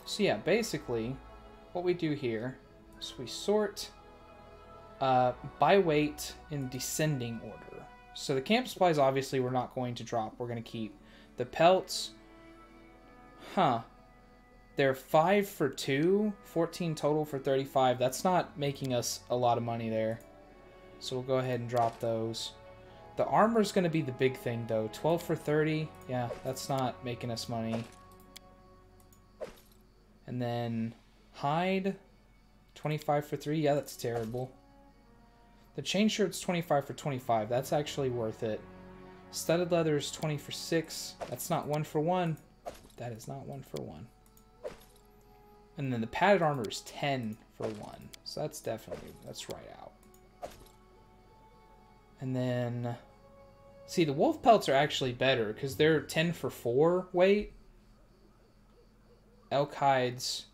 So yeah, basically what we do here is we sort by weight in descending order. So the camp supplies obviously we're not going to drop, we're going to keep. The pelts, they're 5 for 2, 14 total for 35. That's not making us a lot of money there. So we'll go ahead and drop those. The armor's going to be the big thing though. 12 for 30, yeah, that's not making us money. And then hide, 25 for 3, yeah, that's terrible. The chain shirt's 25 for 25, that's actually worth it. Studded leather is 20 for 6. That's not 1 for 1. That is not 1 for 1. And then the padded armor is 10 for 1. So that's right out. And then, see, the wolf pelts are actually better because they're 10 for 4 weight. Elk hides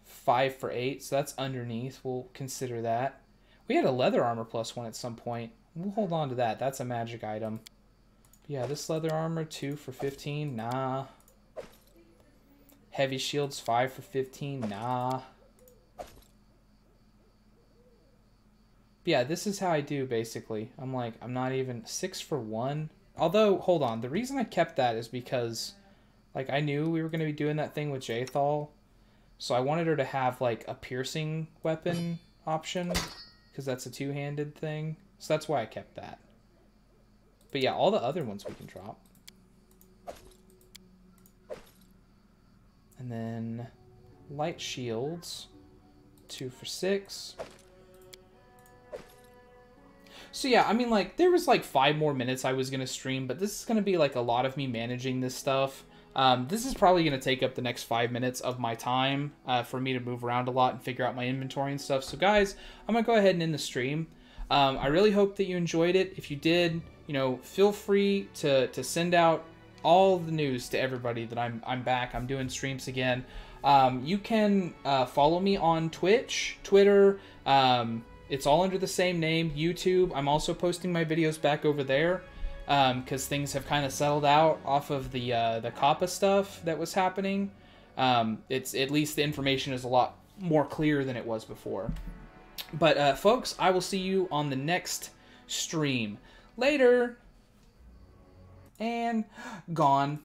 5 for 8. So that's underneath. We'll consider that. We had a leather armor +1 at some point. We'll hold on to that. That's a magic item. Yeah, this leather armor, 2 for 15, nah. Heavy shields, 5 for 15, nah. But yeah, this is how I do, basically. I'm like, I'm not even 6 for 1. Although, hold on, the reason I kept that is because, like, I knew we were going to be doing that thing with Jaethal. So I wanted her to have, like, a piercing weapon option, because that's a two-handed thing. So that's why I kept that. But yeah, all the other ones we can drop. And then light shields, 2 for 6. So yeah, I mean, like, there was like 5 more minutes I was going to stream, but this is going to be like a lot of me managing this stuff. This is probably going to take up the next 5 minutes of my time for me to move around a lot and figure out my inventory and stuff. So guys, I'm going to go ahead and end the stream. I really hope that you enjoyed it. If you did, you know, feel free to send out all the news to everybody that I'm back. I'm doing streams again. You can follow me on Twitch, Twitter. It's all under the same name, YouTube. I'm also posting my videos back over there because things have kind of settled out off of the Kappa stuff that was happening. It's at least the information is a lot more clear than it was before. But folks, I will see you on the next stream. Later. And gone.